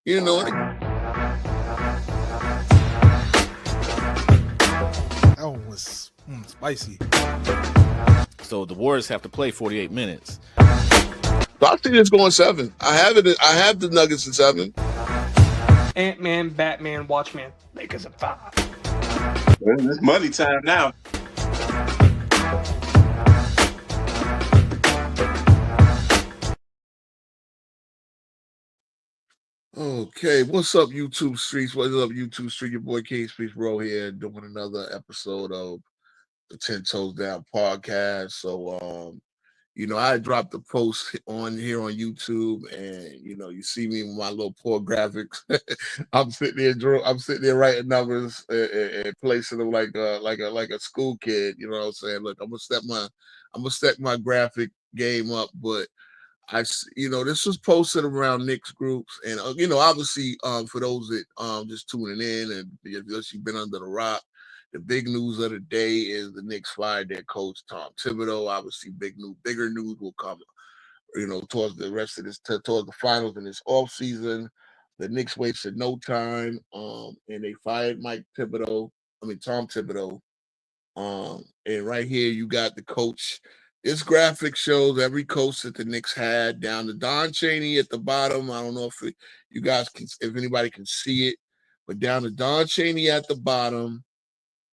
You know, That one was spicy. So the Warriors have to play 48 minutes. I think it's going 7. I have it. I have the Nuggets in 7. Ant-Man, Batman, Watchmen, Lakers at 5. It's money time now. Okay, what's up, YouTube streets? What's up, YouTube street? Your boy King Speaks Bro here, doing another episode of the 10 Toes Down podcast. So, I dropped a post on here on YouTube, and you see me with my little poor graphics. I'm sitting there writing numbers and placing them like a school kid. You know what I'm saying? Look, I'm gonna step my graphic game up, but this was posted around Knicks groups, and obviously, for those that just tuning in and because you've been under the rock, the big news of the day is the Knicks fired their coach Tom Thibodeau. Obviously, bigger news will come, towards the rest of towards the finals in this off season. The Knicks wasted no time, and they fired Tom Thibodeau. And right here you got the coach. This graphic shows every coach that the Knicks had down to Don Chaney at the bottom. I don't know you guys can, if anybody can see it, but down to Don Chaney at the bottom.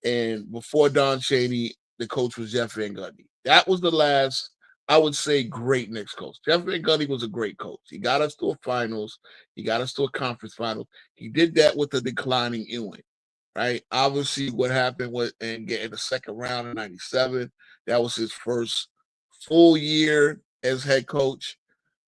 And before Don Chaney, the coach was Jeff Van Gundy. That was the last, I would say, great Knicks coach. Jeff Van Gundy was a great coach. He got us to a finals. He got us to a conference finals. He did that with the declining Ewing, right? Obviously, what happened was and getting the second round in '97. That was his first full year as head coach.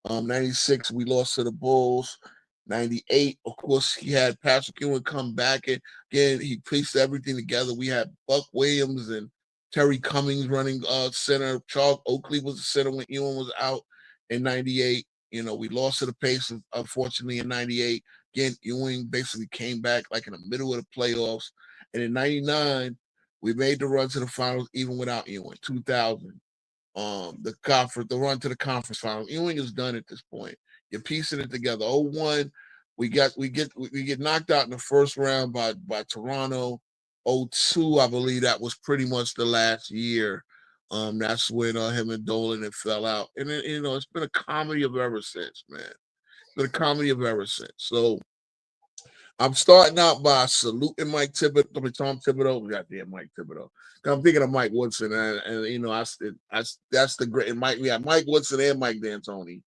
'96, we lost to the Bulls. '98, of course, he had Patrick Ewing come back, and again, he pieced everything together. We had Buck Williams and Terry Cummings running center. Charles Oakley was the center when Ewing was out in '98. We lost to the Pacers, unfortunately, in '98. Again, Ewing basically came back like in the middle of the playoffs. And in '99, we made the run to the finals even without Ewing. 2000, the run to the conference final. Ewing is done at this point. You're piecing it together. 0-1, we get knocked out in the first round by Toronto. 0-2, I believe that was pretty much the last year. That's when him and Dolan had fell out, and then, it's been a comedy of ever since, man. It's been a comedy of ever since. So I'm starting out by saluting Tom Thibodeau. Goddamn, Mike Thibodeau. I'm thinking of Mike Woodson, and that's the great. We had Mike Woodson and Mike D'Antoni.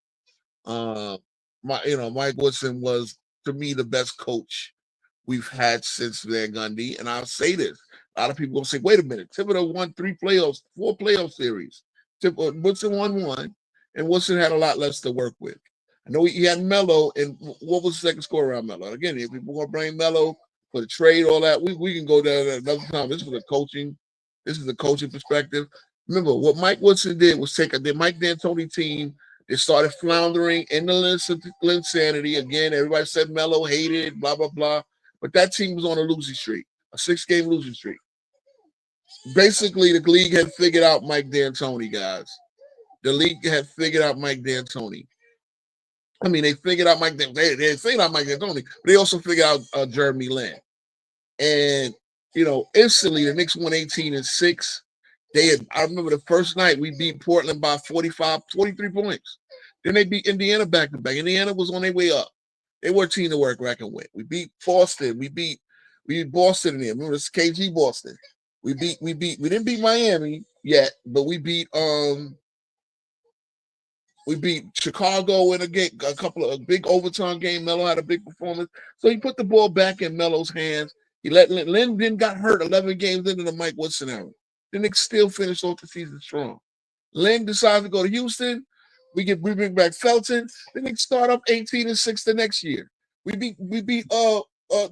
Mike Woodson was, to me, the best coach we've had since Van Gundy, and I'll say this: a lot of people will say, "Wait a minute, Thibodeau won 4 playoff series. Woodson won 1, and Woodson had a lot less to work with." I know he had Melo, and what was the second score around Melo? Again, if people want to bring Melo for the trade, all that, we can go there another time. This is a coaching perspective. Remember, what Mike Woodson did was take the Mike D'Antoni team. They started floundering in the insanity. Again, everybody said Melo hated, blah, blah, blah. But that team was on a losing streak, a 6-game losing streak. Basically, the league had figured out Mike D'Antoni, guys. The league had figured out Mike D'Antoni. I mean, they figured out they figured out Mike D'Antoni, but they also figured out Jeremy Lin. And, instantly the Knicks won 18-6. I remember the first night we beat Portland by 43 points. Then they beat Indiana back to back. Indiana was on their way up. They were a team to work, reckon with. We beat Boston. We beat Boston in there. Remember, it's KG Boston. We didn't beat Miami yet, but we beat Chicago in a couple of big overtime game. Melo had a big performance. So he put the ball back in Melo's hands. He let Lin then got hurt 11 games into the Mike Woodson era. The Knicks still finished off the season strong. Lin decides to go to Houston. We bring back Felton. The Knicks start up 18-6 the next year. We beat the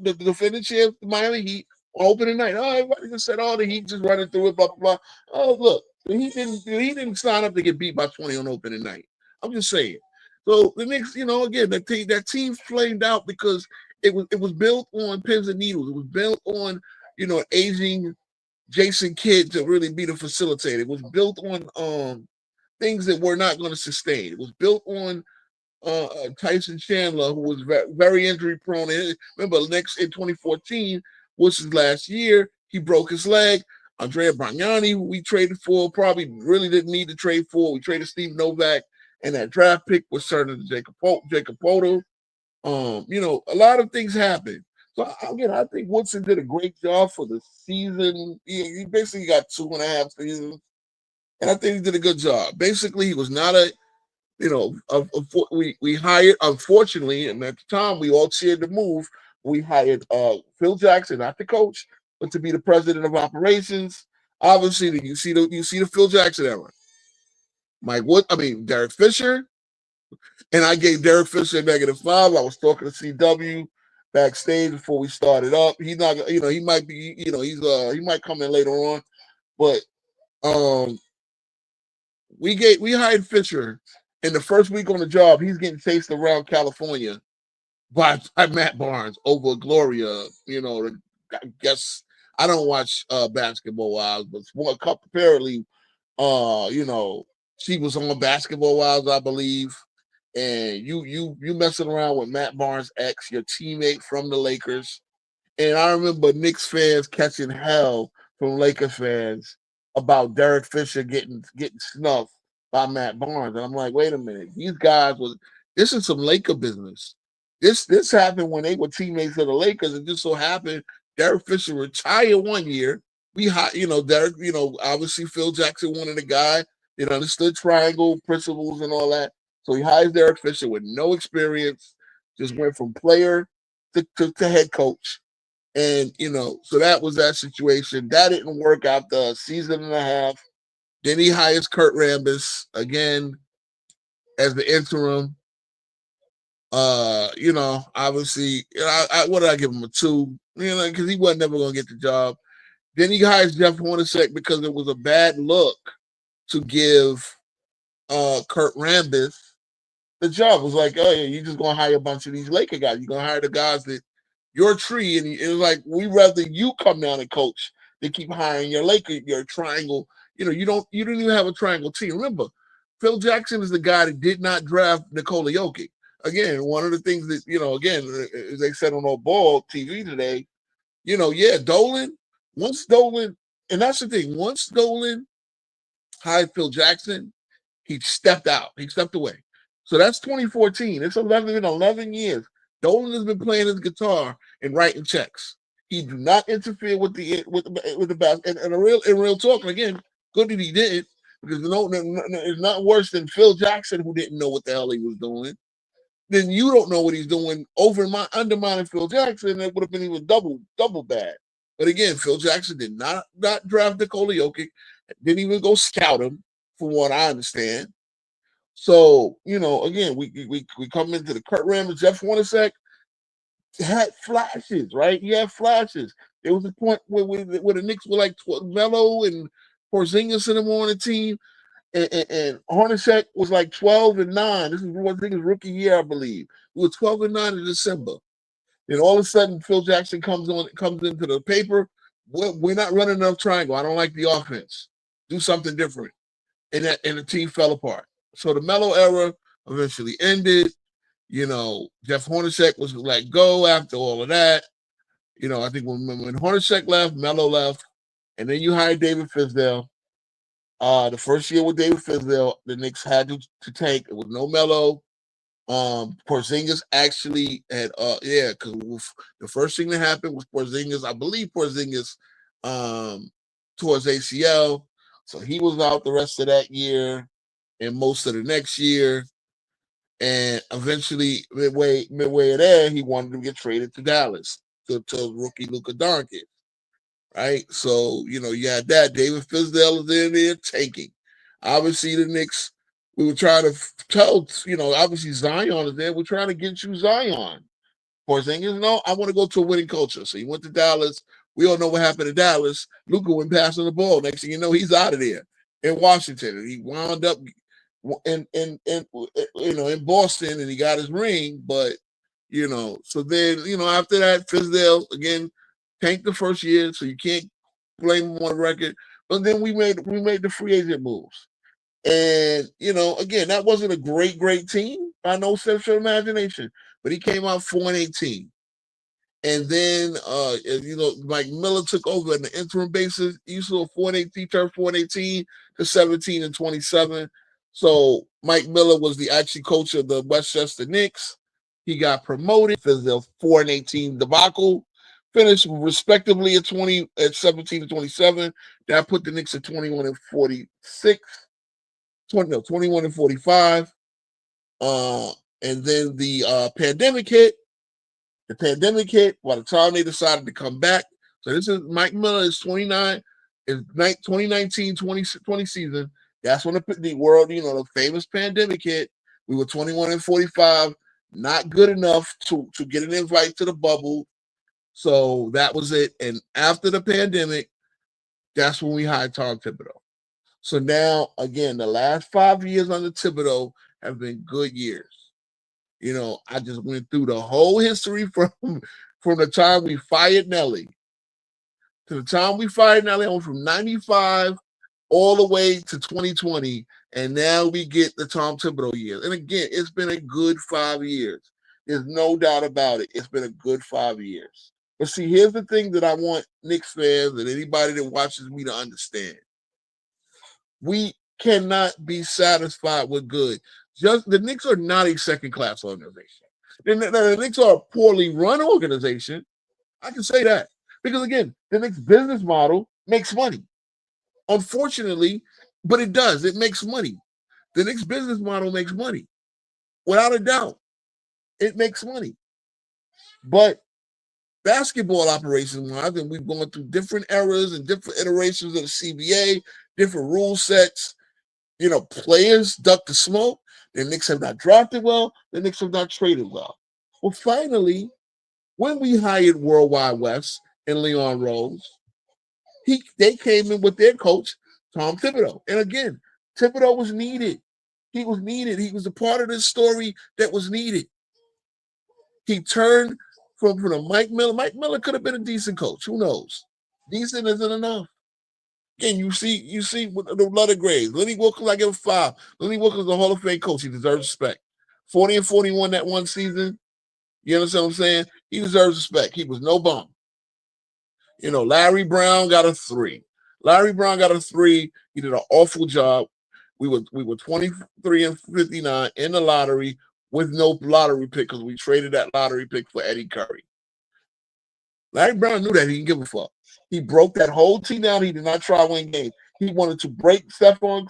defending champs, the Miami Heat, on opening night. Oh, everybody just said, "Oh, the Heat just running through it." Blah blah blah. Oh, look, he didn't sign up to get beat by 20 on opening night. I'm just saying. So the Knicks, again, that team flamed out because it was built on pins and needles. It was built on aging Jason Kidd to really be the facilitator. It was built on things that were not going to sustain. It was built on Tyson Chandler, who was very injury prone. Remember, Knicks in 2014 was his last year. He broke his leg. Andrea Bargnani, who we traded for, probably really didn't need to trade for. We traded Steve Novak, and that draft pick was turned into Jacob Poto. A lot of things happened. So again, I think Woodson did a great job for the season. He basically got 2.5 seasons, and I think he did a good job. Basically, he was not a we hired, unfortunately, and at the time we all cheered the move. We hired Phil Jackson, not the coach, but to be the president of operations. Obviously, you see the Phil Jackson era. Derek Fisher, and I gave Derek Fisher a -5. I was talking to CW backstage before we started up. He's not, he might be, he might come in later on, but um, we hired Fisher. In the first week on the job, he's getting chased around California by Matt Barnes over Gloria. I guess I don't watch Basketball Wives, but apparently, she was on Basketball Wives, I believe. And you messing around with Matt Barnes' ex, your teammate from the Lakers. And I remember Knicks fans catching hell from Lakers fans about Derek Fisher getting snuffed by Matt Barnes. And I'm like, wait a minute, this is some Laker business. This happened when they were teammates of the Lakers. It just so happened Derek Fisher retired one year. Derek, obviously Phil Jackson wanted a guy that understood triangle principles and all that. So he hires Derek Fisher with no experience, just went from player to head coach. And, so that was that situation. That didn't work after a season and a half. Then he hires Kurt Rambis again as the interim. Obviously, what did I give him, a 2? Because he wasn't never going to get the job. Then he hires Jeff Hornacek because it was a bad look to give Kurt Rambis the job. It was like, oh, yeah, you're just going to hire a bunch of these Laker guys. You're going to hire the guys that your tree, and it was like, we rather you come down and coach than keep hiring your triangle. You don't even have a triangle team. Remember, Phil Jackson is the guy that did not draft Nikola Jokic. Again, one of the things that, again, as they said on Ball TV today, Dolan, and that's the thing, once Dolan hired Phil Jackson, he stepped out. He stepped away. So that's 2014. It's 11 years. Dolan has been playing his guitar and writing checks. He do not interfere with the basket. And real talk, and again, good that he did, because it's not worse than Phil Jackson, who didn't know what the hell he was doing. Then you don't know what he's doing undermining Phil Jackson. It would have been even double bad. But again, Phil Jackson did not draft Nikola Jokic. Didn't even go scout him, from what I understand. So, again, we come into the Kurt Rambis, Jeff Hornacek had flashes, right? He had flashes. There was a point where the Knicks were like Melo and Porzingis and them on the team, and Hornacek was like 12-9. This is Porzingis' rookie year, I believe. We were 12-9 in December. Then all of a sudden, Phil Jackson comes into the paper. We're not running enough triangle. I don't like the offense. Do something different. And the team fell apart. So the Melo era eventually ended. Jeff Hornacek was let go after all of that. I think when Hornacek left, Melo left, and then you hired David Fizdale. The first year with David Fizdale, the Knicks had to tank. It was no Melo. Porzingis actually had because the first thing that happened was Porzingis. I believe Porzingis towards ACL, so he was out the rest of that year and most of the next year. And eventually, midway there, he wanted to get traded to Dallas to rookie Luka Doncic, right? So you had that. David Fizdale is in there tanking. Obviously, the Knicks. We were trying to tell, obviously Zion is there. We're trying to get you Zion. Porzingis, no, I want to go to a winning culture. So he went to Dallas. We all know what happened to Dallas. Luka went passing the ball. Next thing you know, he's out of there in Washington, and he wound up in Boston, and he got his ring. But so then after that, Fizdale again tanked the first year, so you can't blame him on the record. But then we made the free agent moves. And, again, that wasn't a great team by no stretch of imagination, but he came out 4-18. And then, Mike Miller took over on the interim basis. He saw 4-18, turned 4-18 to 17-27. So Mike Miller was the actually coach of the Westchester Knicks. He got promoted for the 4-18 debacle. Finished respectively at 17-27. That put the Knicks at 21-46. 21-45. And then the pandemic hit. The pandemic hit by the time they decided to come back. So this is Mike Miller is 29, is 2019-2020 season. That's when the world, the famous pandemic hit. We were 21-45, not good enough to get an invite to the bubble. So that was it. And after the pandemic, that's when we hired Tom Thibodeau. So now, again, the last 5 years under Thibodeau have been good years. I just went through the whole history from the time we fired Nelly to the time we fired Nelly. I went from 95 all the way to 2020, and now we get the Tom Thibodeau years. And again, it's been a good 5 years. There's no doubt about it. It's been a good 5 years. But see, here's the thing that I want Knicks fans and anybody that watches me to understand. We cannot be satisfied with good. Just the Knicks are not a second-class organization. The Knicks are a poorly run organization. I can say that. Because, again, the Knicks business model makes money. Unfortunately, but it does. It makes money. The Knicks business model makes money. Without a doubt. It makes money. But basketball operations-wise, and we've gone through different eras and different iterations of the CBA, different rule sets. Players duck the smoke. The Knicks have not drafted well. The Knicks have not traded well. Well, finally, when we hired Worldwide West and Leon Rose, they came in with their coach, Tom Thibodeau. And again, Thibodeau was needed. He was needed. He was a part of this story that was needed. He turned from the Mike Miller. Mike Miller could have been a decent coach. Who knows? Decent isn't enough. Again, you see with the letter grades. Lenny Wilkins, I give a 5. Lenny Wilkins is a Hall of Fame coach. He deserves respect. 40-41 that one season. You understand what I'm saying? He deserves respect. He was no bum. Larry Brown got a 3. Larry Brown got a 3. He did an awful job. We were 23-59 in the lottery with no lottery pick because we traded that lottery pick for Eddie Curry. Larry Brown knew that he didn't give a fuck. He broke that whole team down. He did not try to win games. He wanted to break Stephen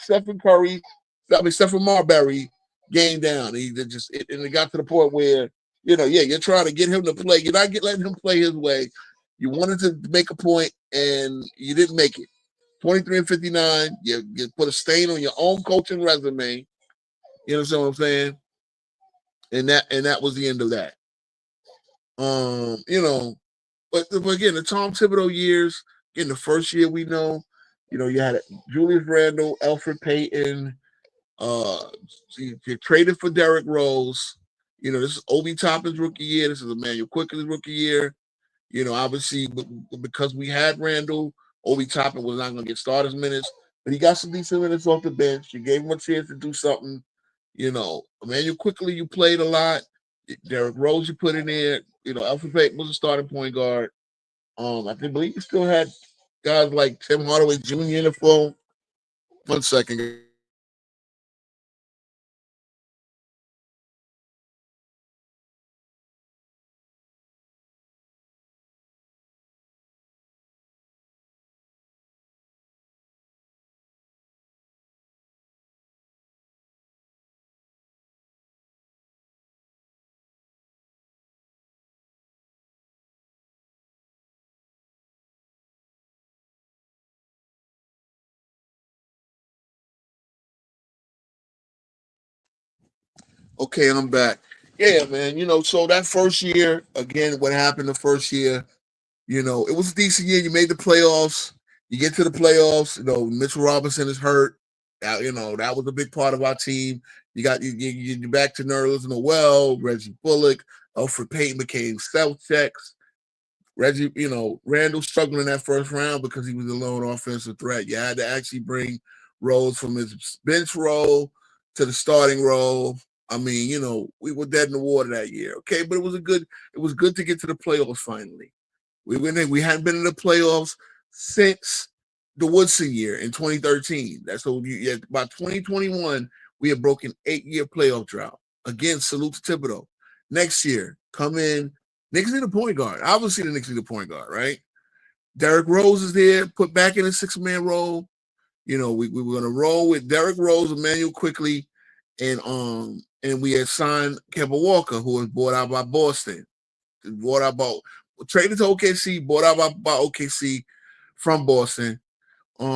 Marbury game down. And it got to the point where, you're trying to get him to play. You're not letting him play his way. You wanted to make a point, and you didn't make it. 23-59, you put a stain on your own coaching resume. You understand what I'm saying? And that was the end of that. But again, the Tom Thibodeau years, in the first year we know, you had Julius Randle, Elfrid Payton, you traded for Derrick Rose. This is Obi Toppin's rookie year. This is Emmanuel Quickly's rookie year. Obviously, because we had Randle, Obi Toppin was not going to get starters minutes, but he got some decent minutes off the bench. You gave him a chance to do something. Emmanuel Quickly, you played a lot. Derrick Rose, you put in there. Elfrid Payton was a starting point guard. I believe you still had guys like Tim Hardaway Jr. in the phone. 1 second. Okay, I'm back. Yeah, man. So that first year, again, what happened the first year, it was a decent year. You made the playoffs. You get to the playoffs. Mitchell Robinson is hurt. That was a big part of our team. You're back to Nerlens Noel, Reggie Bullock, Elfrid Payton became self-checks. Randall struggled in that first round because he was a lone offensive threat. You had to actually bring rose from his bench role to the starting role. I mean, we were dead in the water that year. Okay, but it was good to get to the playoffs finally. We hadn't been in the playoffs since the Woodson year in 2013. That's what by 2021, we had broken 8-year playoff drought. Again, salute to Thibodeau. Next year, come in. Knicks need a point guard. Obviously, the Knicks need a point guard, right? Derrick Rose is there, put back in a 6-man role. We were gonna roll with Derrick Rose, Emmanuel Quickly, and we had signed Kemba Walker, who was bought out by Boston. Traded to OKC, bought out by OKC from Boston. We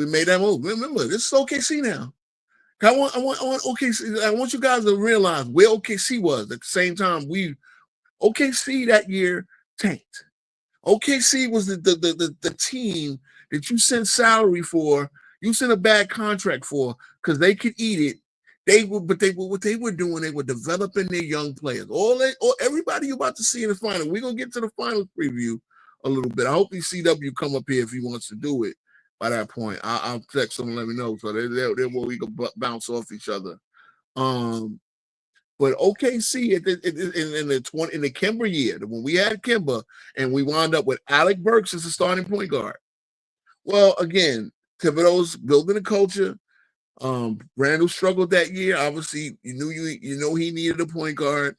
made that move. Remember, this is OKC now. I want OKC. I want you guys to realize where OKC was at the same time. OKC that year tanked. OKC was the team that you sent salary for, you sent a bad contract for, because they could eat it. What they were doing, they were developing their young players. Everybody you're about to see in the final. We're gonna get to the finals preview a little bit. I hope CW come up here if he wants to do it. By that point, I'll text him and let me know, so they're where we can bounce off each other. But OKC in the Kemba year, when we had Kemba and we wound up with Alec Burks as the starting point guard. Well, again, Thibodeau's building a culture. Randall struggled that year. Obviously, you know he needed a point guard.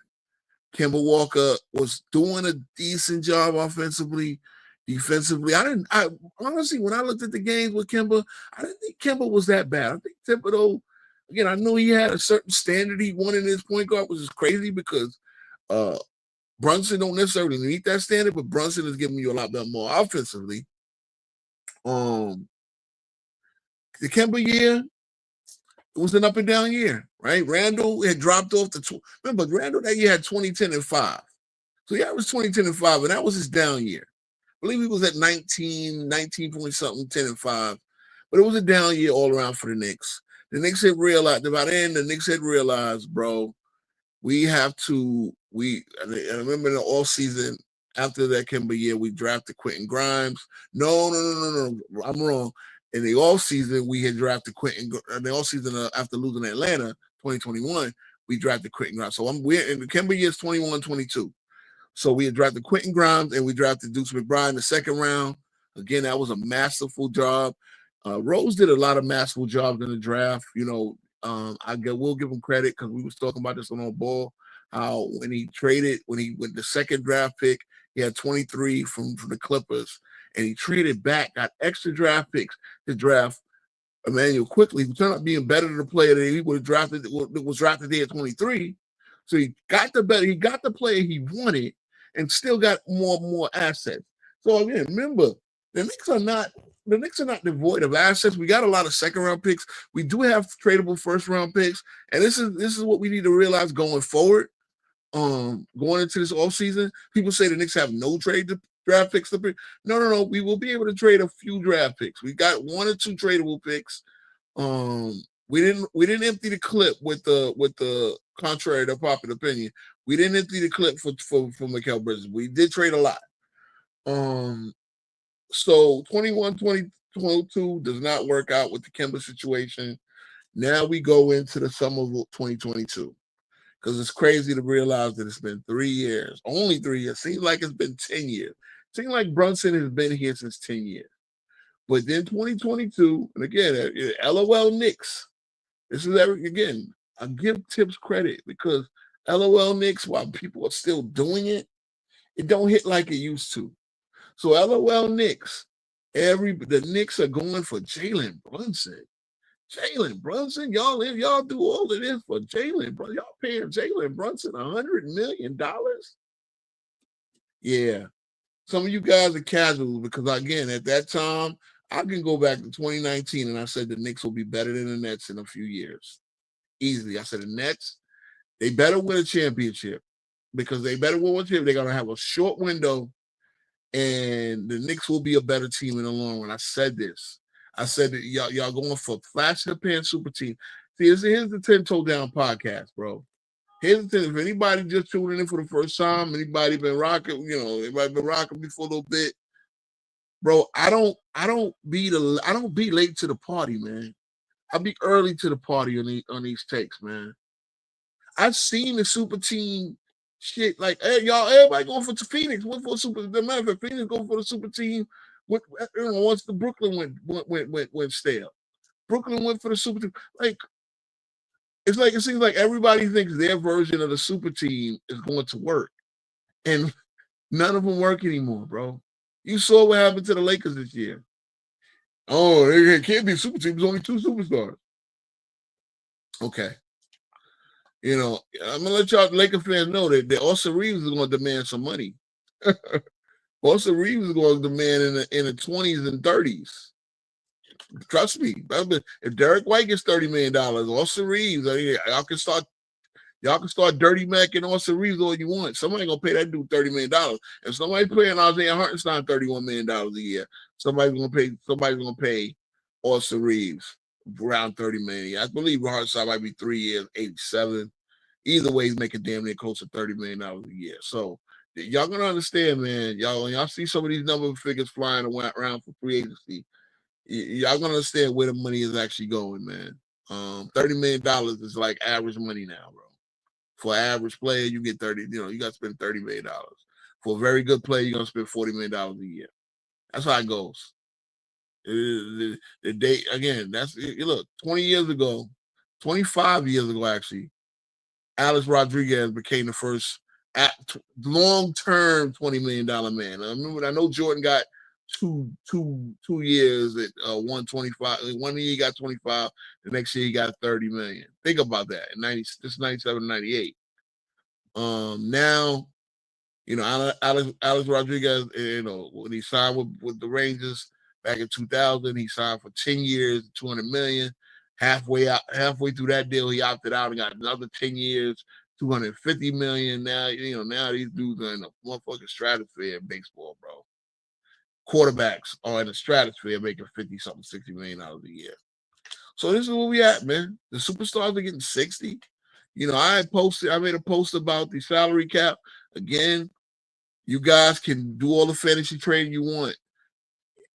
Kemba Walker was doing a decent job offensively. Defensively, I honestly, when I looked at the games with Kemba, I didn't think Kemba was that bad. I think Thibodeau, again, I know he had a certain standard he wanted in his point guard, which is crazy because Brunson don't necessarily meet that standard, but Brunson is giving you a lot more offensively. The Kemba year, it was an up and down year, right? Randall had dropped off remember, Randall that year had 20, 10, and 5. So yeah, it was 20, 10, and 5, and that was his down year. I believe he was at 19 point something, 10 and 5. But it was a down year all around for the Knicks. The Knicks had realized, by the end, bro, we have to, I remember in the off season, after that Kemba year, we drafted Quentin Grimes. No, I'm wrong. In the off season, we had drafted Quentin. In the off season after losing Atlanta, 2021, we drafted Quentin Grimes. So we're in the Kemba years 21, 22. So we had drafted Quentin Grimes and we drafted Deuce McBride in the second round. Again, that was a masterful job. Rose did a lot of masterful jobs in the draft. We'll give him credit because we was talking about this on Ball. How when he went the second draft pick, he had 23 from the Clippers, and he traded back, got extra draft picks to draft Emmanuel Quickly, who turned out being better than the player that he would have drafted. Was drafted there at 23. So he got the player he wanted, and still got more assets. So again, remember, the Knicks are not devoid of assets. We got a lot of second round picks. We do have tradable first round picks, and this is what we need to realize going forward. Going into this offseason, people say the Knicks have no draft picks. No. We will be able to trade a few draft picks. We got 1 or 2 tradable picks. We didn't empty the clip with the contrary to popular opinion. We didn't empty the clip for Mikal Bridges. We did trade a lot. So 21, 22 does not work out with the Kemba situation. Now we go into the summer of 2022. Because it's crazy to realize that it's been 3 years, only 3 years. Seems like it's been 10 years. Seems like Brunson has been here since 10 years. But then 2022, and again, LOL Knicks. This is again, I give Tips credit because LOL Knicks, while people are still doing it, it don't hit like it used to. So LOL Knicks, the Knicks are going for Jalen Brunson. Jalen Brunson, y'all do all of this for Jalen Brunson. Y'all paying Jalen Brunson $100 million? Yeah. Some of you guys are casual because, again, at that time, I can go back to 2019 and I said the Knicks will be better than the Nets in a few years. Easily. I said the Nets, they better win a championship because they better win a championship. They're going to have a short window and the Knicks will be a better team in the long run. I said this. I said that y'all going for flash in the pan super team. See, here's the 10 Toe Down podcast, bro. Here's the thing. If anybody just tuning in for the first time, anybody been rocking, everybody been rocking me for a little bit, bro, I don't be late to the party, man. I be early to the party on these takes, man. I've seen the super team shit like, hey, y'all, everybody going for Phoenix. Went for a super. The matter of fact, Phoenix going for the super team. Once the Brooklyn went stale, Brooklyn went for the super team. Like it seems like everybody thinks their version of the super team is going to work, and none of them work anymore, bro. You saw what happened to the Lakers this year. Oh, it can't be a super team. There's only 2 superstars. Okay. You know, I'm gonna let y'all Laker fans know that Austin Reeves is going to demand some money. Austin Reeves is going to demand in the 20s and 30s. Trust me. If Derek White gets $30 million, Austin Reeves, y'all can start dirty macking Austin Reeves all you want. Somebody gonna pay that dude $30 million. If somebody paying Isaiah Hartenstein $31 million a year, somebody's gonna pay Austin Reeves around $30 million. I believe Hartenstein might be 3 years, 87. Either way, he's making damn near close to $30 million a year. So y'all gonna understand, man. Y'all see some of these number figures flying around for free agency. Y'all gonna understand where the money is actually going, man. $30 million is like average money now, bro. For an average player, you get 30. You know, you got to spend $30 million. For a very good player, you're gonna spend $40 million a year. That's how it goes. The date again. That's look. 20 years ago, 25 years ago, actually, Alex Rodriguez became the first long-term $20 million man. I know Jordan got two years at 125. 1 year he got 25. The next year he got 30 million. Think about that. In 97, 98. Now, you know, Alex Rodriguez, you know, when he signed with the Rangers back in 2000, he signed for 10 years, 200 million. Halfway through that deal, he opted out and got another 10 years, 250 million. Now, you know, now these dudes are in a motherfucking stratosphere in baseball, bro. Quarterbacks are in the stratosphere making 50 something, $60 million a year. So this is where we at, man. The superstars are getting 60. You know, I made a post about the salary cap. Again, you guys can do all the fantasy trading you want.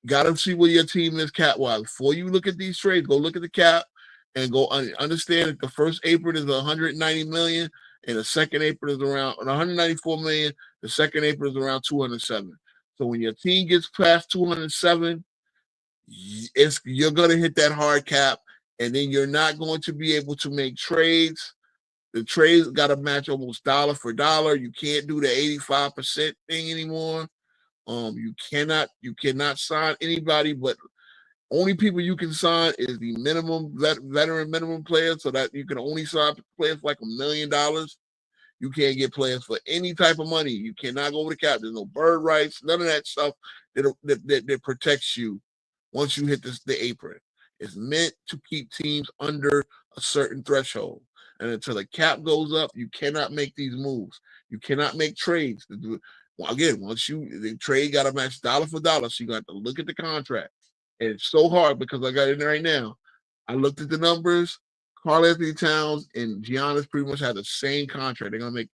Got to see where your team is cap-wise. Before you look at these trades, go look at the cap and go understand that the first apron is 190 million and the second apron is around 194 million. The second apron is around 207. So when your team gets past 207, you're going to hit that hard cap, and then you're not going to be able to make trades. The trades got to match almost dollar for dollar. You can't do the 85% thing anymore. You cannot sign anybody, but only people you can sign is the veteran minimum players, so that you can only sign players like $1 million. You can't get players for any type of money. You cannot go over the cap. There's no bird rights, none of that stuff that protects you once you hit the apron. It's meant to keep teams under a certain threshold. And until the cap goes up, you cannot make these moves. You cannot make trades. Well, again, the trade got to match dollar for dollar, so you got to look at the contract. And it's so hard because I got it right now. I looked at the numbers. Karl-Anthony Towns and Giannis pretty much had the same contract. They're gonna make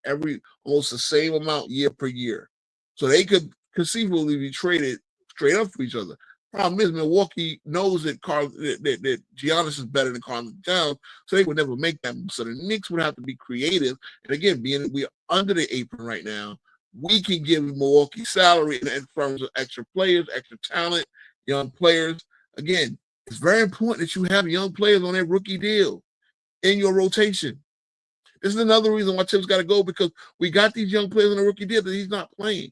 almost the same amount year per year, so they could conceivably be traded straight up for each other. Problem is, Milwaukee knows that that Giannis is better than Karl-Anthony Towns, so they would never make that move. So the Knicks would have to be creative. And again, being that we're under the apron right now, we can give Milwaukee salary in terms of extra players, extra talent, young players. Again, it's very important that you have young players on that rookie deal in your rotation. This is another reason why Tim's got to go, because we got these young players on a rookie deal that he's not playing.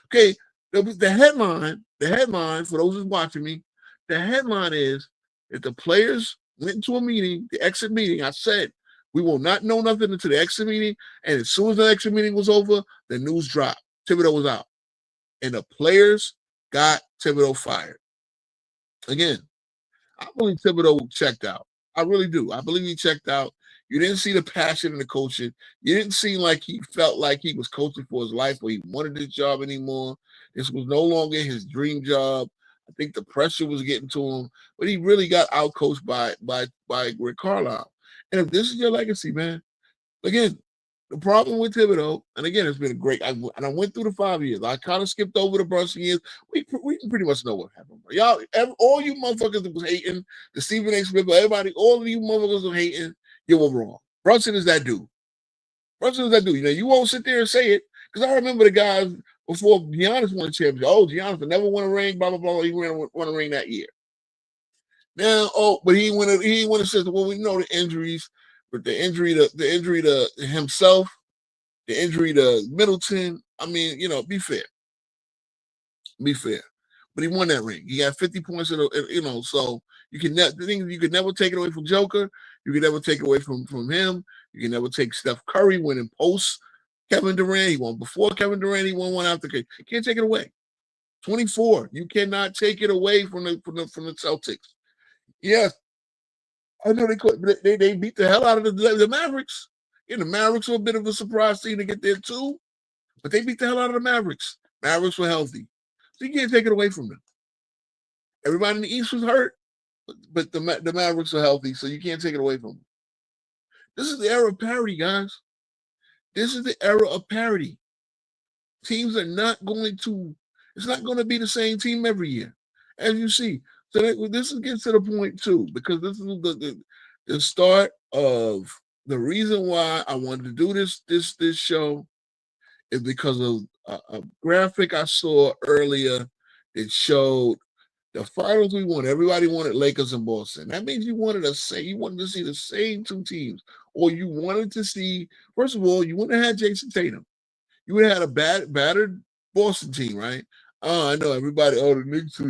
Okay, the headline for those who's watching me, the headline is if the players went into a meeting, the exit meeting, I said we will not know nothing until the exit meeting, and as soon as the exit meeting was over, the news dropped. Thibodeau was out, and the players got Thibodeau fired. Again, I believe Thibodeau checked out. I really do. I believe he checked out. You didn't see the passion in the coaching. You didn't seem like he felt like he was coaching for his life or he wanted this job anymore. This was no longer his dream job. I think the pressure was getting to him, but he really got outcoached by Rick Carlisle. And if this is your legacy, man, again, The problem with Thibodeau, and again, it's been a great. I went through the 5 years. I kind of skipped over the Brunson years. We pretty much know what happened. Bro. Y'all, all you motherfuckers that was hating, the Stephen A. Smith, everybody, all of you motherfuckers were hating. You were wrong. Brunson is that dude. Brunson is that dude. You know, you won't sit there and say it because I remember the guys before Giannis won a championship. Oh, Giannis never won a ring. Blah blah blah. He won a ring that year. Now, but he won a system. Well, we know the injuries, but the injury to himself, the injury to Middleton. I mean, be fair. Be fair. But he won that ring. He got 50 points so you can never take it away from Joker. You can never take it away from him. You can never take Steph Curry winning post Kevin Durant. He won before Kevin Durant. He won one after. You can't take it away. 24. You cannot take it away from the Celtics. Yes, I know they could. They beat the hell out of the Mavericks. Yeah, the Mavericks were a bit of a surprise team to get there too, but they beat the hell out of the Mavericks. Mavericks were healthy, so you can't take it away from them. Everybody in the East was hurt, but the Mavericks are healthy, so you can't take it away from them. This is the era of parity, guys. This is the era of parity. Teams are not going to. It's not going to be the same team every year, as you see. So this gets to the point too, because this is the start of the reason why I wanted to do this show is because of a graphic I saw earlier that showed the finals we won. Everybody wanted Lakers and Boston. That means you wanted to see the same two teams, or you wanted to see. First of all, you wouldn't have had Jason Tatum. You would have had a battered Boston team, right? Oh, I know everybody. Oh, the Knicks.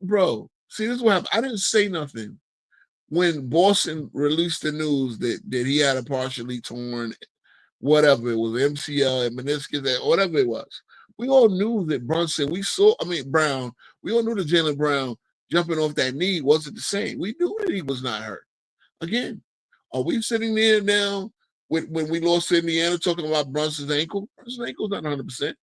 Bro, see, this is what happened. I didn't say nothing when Boston released the news that he had a partially torn, whatever it was, MCL and meniscus, whatever it was. We all knew that Brown. We all knew that Jaylen Brown jumping off that knee wasn't the same. We knew that he was not hurt. Again, are we sitting there now when we lost to Indiana talking about Brunson's ankle? Brunson's ankle's not 100%.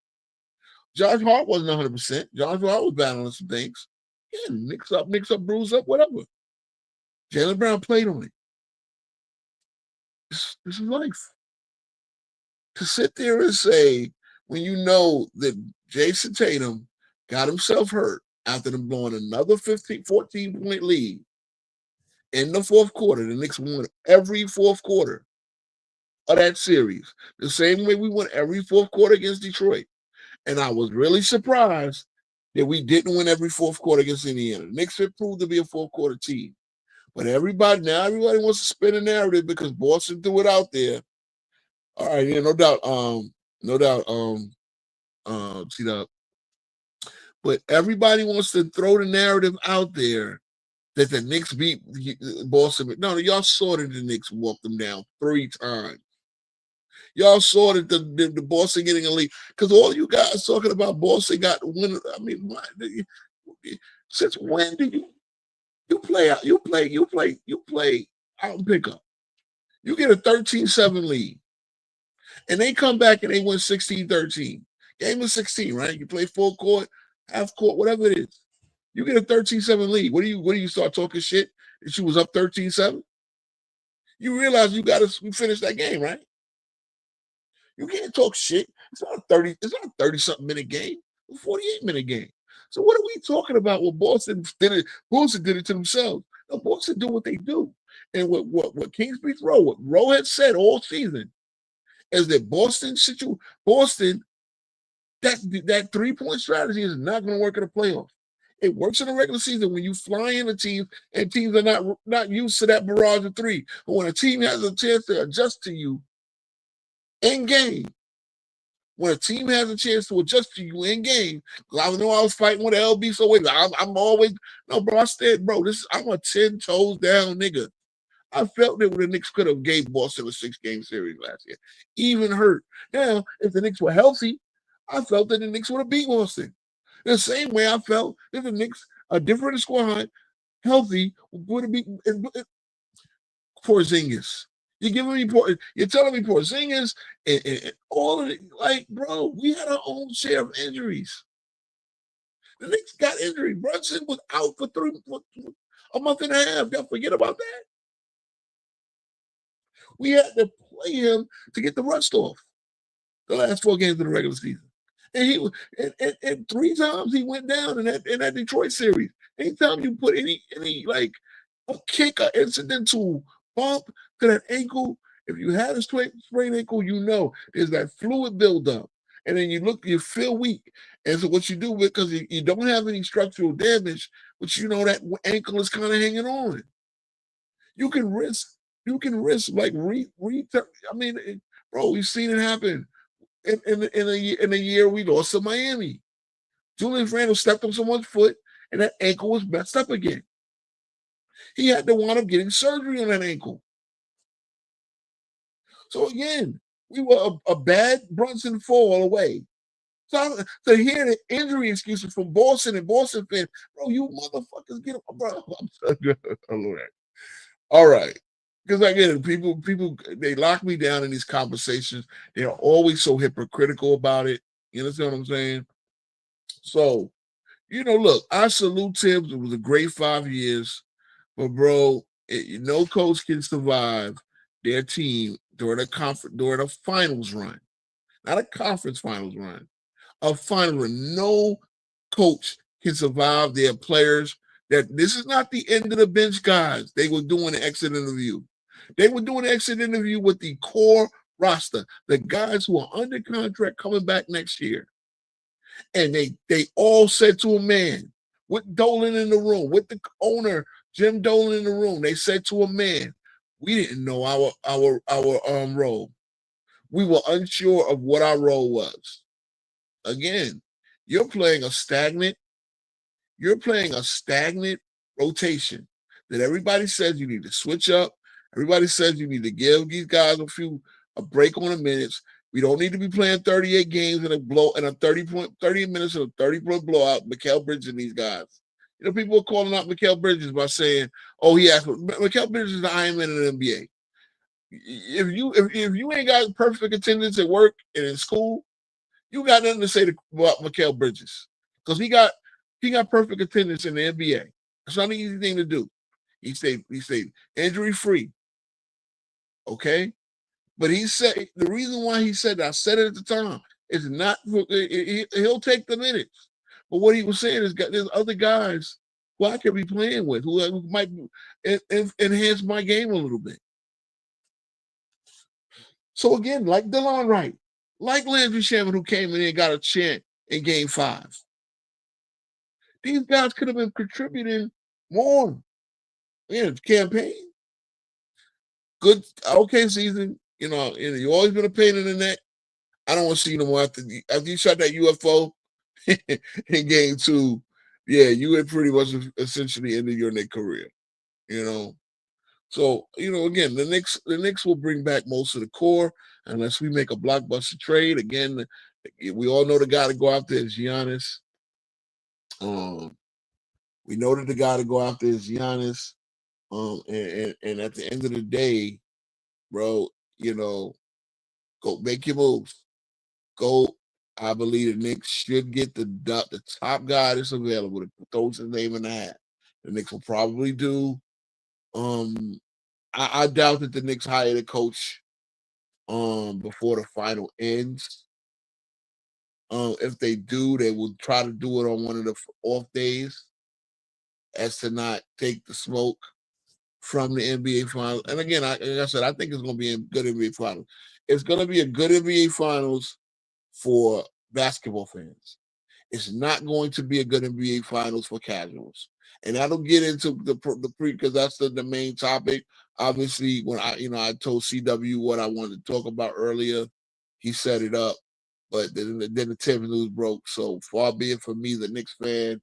Josh Hart wasn't 100%. Josh Hart was battling some things. Yeah, nicks up, bruise up, whatever. Jaylen Brown played on it. This is life. To sit there and say, when you know that Jason Tatum got himself hurt after them blowing another 14-point lead in the fourth quarter, the Knicks won every fourth quarter of that series, the same way we won every fourth quarter against Detroit. And I was really surprised that we didn't win every fourth quarter against Indiana. The Knicks have proved to be a fourth quarter team. But everybody wants to spin a narrative because Boston threw it out there. All right, yeah, no doubt. See that. But everybody wants to throw the narrative out there that the Knicks beat Boston. No, y'all saw that the Knicks walked them down 3 times. Y'all saw that the Boston getting a lead because all you guys talking about Boston got win. I mean, since when do you play out? You play out and pick up. You get a 13-7 lead, and they come back and they win 16-13. Game of 16, right? You play full court, half court, whatever it is. You get a 13-7 lead. What do you start talking shit that you was up 13-7? You realize you got to finish that game, right? You can't talk shit. It's not a 30-something minute game. It's a 48-minute game. So what are we talking about? Well, Boston did it to themselves. No, Boston do what they do. And what Kingsbury what Rowe had said all season is that Boston, that 3-point strategy is not going to work in the playoffs. It works in the regular season when you fly in a team and teams are not used to that barrage of 3. But when a team has a chance to adjust to you in game, when a team has a chance to adjust to you in game, because I know I was fighting with LB, so wait, I'm always bro. I said, bro, I'm a 10 toes down nigga. I felt that the Knicks could have gave Boston a 6-game series last year, even hurt. Now, if the Knicks were healthy, I felt that the Knicks would have beat Boston. The same way I felt that the Knicks, a different squad, healthy, would have beaten Porzingis. You're telling me Porzingis and all of it. Like, bro, we had our own share of injuries. The Knicks got injured. Brunson was out for a month and a half. Y'all forget about that. We had to play him to get the rust off the last 4 games of the regular season. And he and 3 times he went down in that Detroit series. Anytime you put any like a kick, an incidental bump to that ankle, if you had a sprained ankle, you know there's that fluid buildup. And then you feel weak. And so what you do, because you don't have any structural damage, but you know that ankle is kind of hanging on. You can risk like I mean, bro, we've seen it happen in a year we lost to Miami. Julius Randle stepped on someone's foot, and that ankle was messed up again. He had to wind up getting surgery on that ankle. So again, we were a bad Brunson fall away. So to hear the injury excuses from Boston and Boston fans, bro, you motherfuckers get up, bro. I'm so good. All right. Because again, people they lock me down in these conversations. They're always so hypocritical about it. You understand what I'm saying? So, look, I salute Tibbs. It was a great 5 years. But bro, no coach can survive their team during a finals run. Not a conference finals run. A final run. No coach can survive their players. That this is not the end of the bench guys. They were doing an exit interview. They were doing an exit interview with the core roster, the guys who are under contract coming back next year. And they all said to a man, with Dolan in the room, with the owner, Jim Dolan in the room, they said to a man, we didn't know our role. We were unsure of what our role was. Again, you're playing a stagnant rotation that everybody says you need to switch up. Everybody says you need to give these guys a break on the minutes. We don't need to be playing 38 games in a 30 minutes and a 30-point blowout. Mikal Bridges and these guys. People are calling out Mikal Bridges by saying, "Oh, Mikal Bridges is the Iron Man in the NBA." If you ain't got perfect attendance at work and in school, you got nothing to say about Mikal Bridges because he got perfect attendance in the NBA. It's not an easy thing to do. He stayed injury free. Okay, but he said the reason why he said that, I said it at the time, is not he'll take the minutes. But what he was saying is there's other guys who I could be playing with who might enhance my game a little bit. So again, like DeLon Wright, like Landry Shamet, who came in and got a chant in Game 5. These guys could have been contributing more in the campaign. Good, okay season. You've always been a pain in the neck. I don't want to see you no more after you shot that UFO in Game 2. Yeah, you had pretty much essentially ended your Knicks career. So, again, the Knicks will bring back most of the core unless we make a blockbuster trade. Again, we all know the guy to go after is Giannis. We know that the guy to go after is Giannis. And at the end of the day, bro, go make your moves. Go. I believe the Knicks should get the top guy that's available to throw his name in the hat. The Knicks will probably do. I doubt that the Knicks hire the coach before the final ends. If they do, they will try to do it on one of the off days as to not take the smoke from the NBA Finals. And again, like I said, I think it's going to be a good NBA Finals. It's going to be a good NBA Finals for basketball fans. It's not going to be a good NBA Finals for casuals. And I don't get into the pre because that's the main topic. Obviously, when I told CW what I wanted to talk about earlier, he set it up. But then the Tibbs news broke. So far be it from me, the Knicks fan.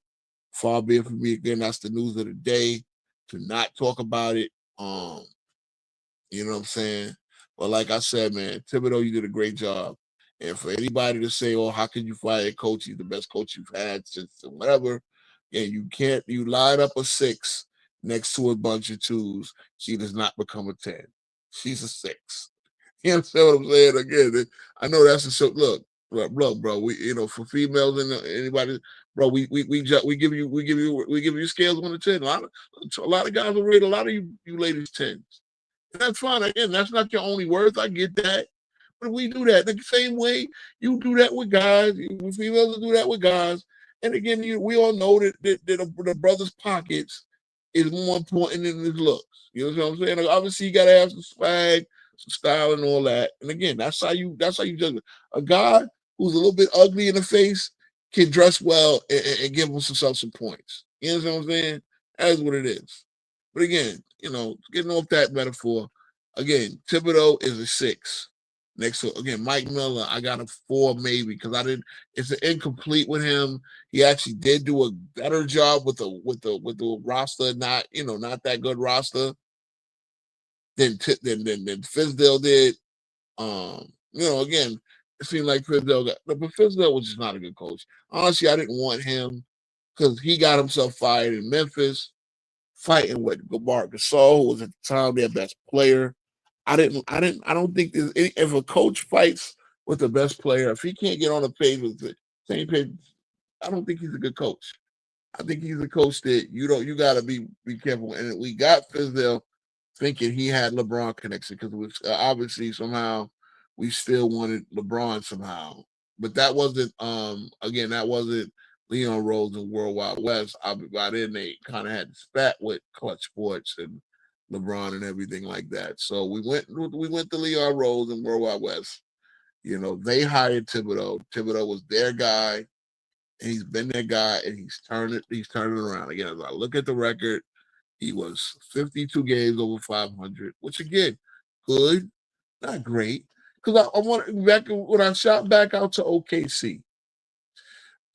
Far be it from me again. That's the news of the day. To not talk about it. You know what I'm saying? But like I said, man, Thibodeau, you did a great job. And for anybody to say, "Oh, how can you fire a coach? He's the best coach you've had since whatever," yeah, you can't. You line up a 6 next to a bunch of 2s. She does not become a 10. She's a 6. You understand what I'm saying? Again, I know that's a show. Look, bro. We, for females and anybody, bro, we give you scales 1 to 10. A lot of guys will rate a lot of you ladies 10s. And that's fine. Again, that's not your only worth. I get that. But we do that the same way you do that with guys. Females do that with guys. And again, we all know that the brother's pockets is more important than his looks. You know what I'm saying? Like, obviously, you gotta have some swag, some style, and all that. And again, that's how you judge it. A guy who's a little bit ugly in the face can dress well and give himself some points. You know what I'm saying? That's what it is. But again, getting off that metaphor, again, Thibodeau is a 6. Next to again, Mike Miller, I got a 4 maybe because I didn't. It's an incomplete with him. He actually did do a better job with the roster, not that good roster than Fizdale did. Again, it seemed like but Fizdale was just not a good coach. Honestly, I didn't want him because he got himself fired in Memphis, fighting with Mark Gasol, who was at the time their best player. I don't think if a coach fights with the best player, if he can't get on the page with the same page, I don't think he's a good coach. I think he's a coach that you got to be careful. And we got Fizdale thinking he had LeBron connection because obviously somehow we still wanted LeBron somehow, but that wasn't again that wasn't Leon Rose and World Wide West. By then they kind of had spat with Clutch Sports and LeBron and everything like that. So we went to Leon Rose and World Wide West. They hired Thibodeau. Thibodeau was their guy, and he's been their guy, and he's turning around. Again, as I look at the record, he was 52 games over 500, which again, good, not great. Because I want back when I shot back out to OKC,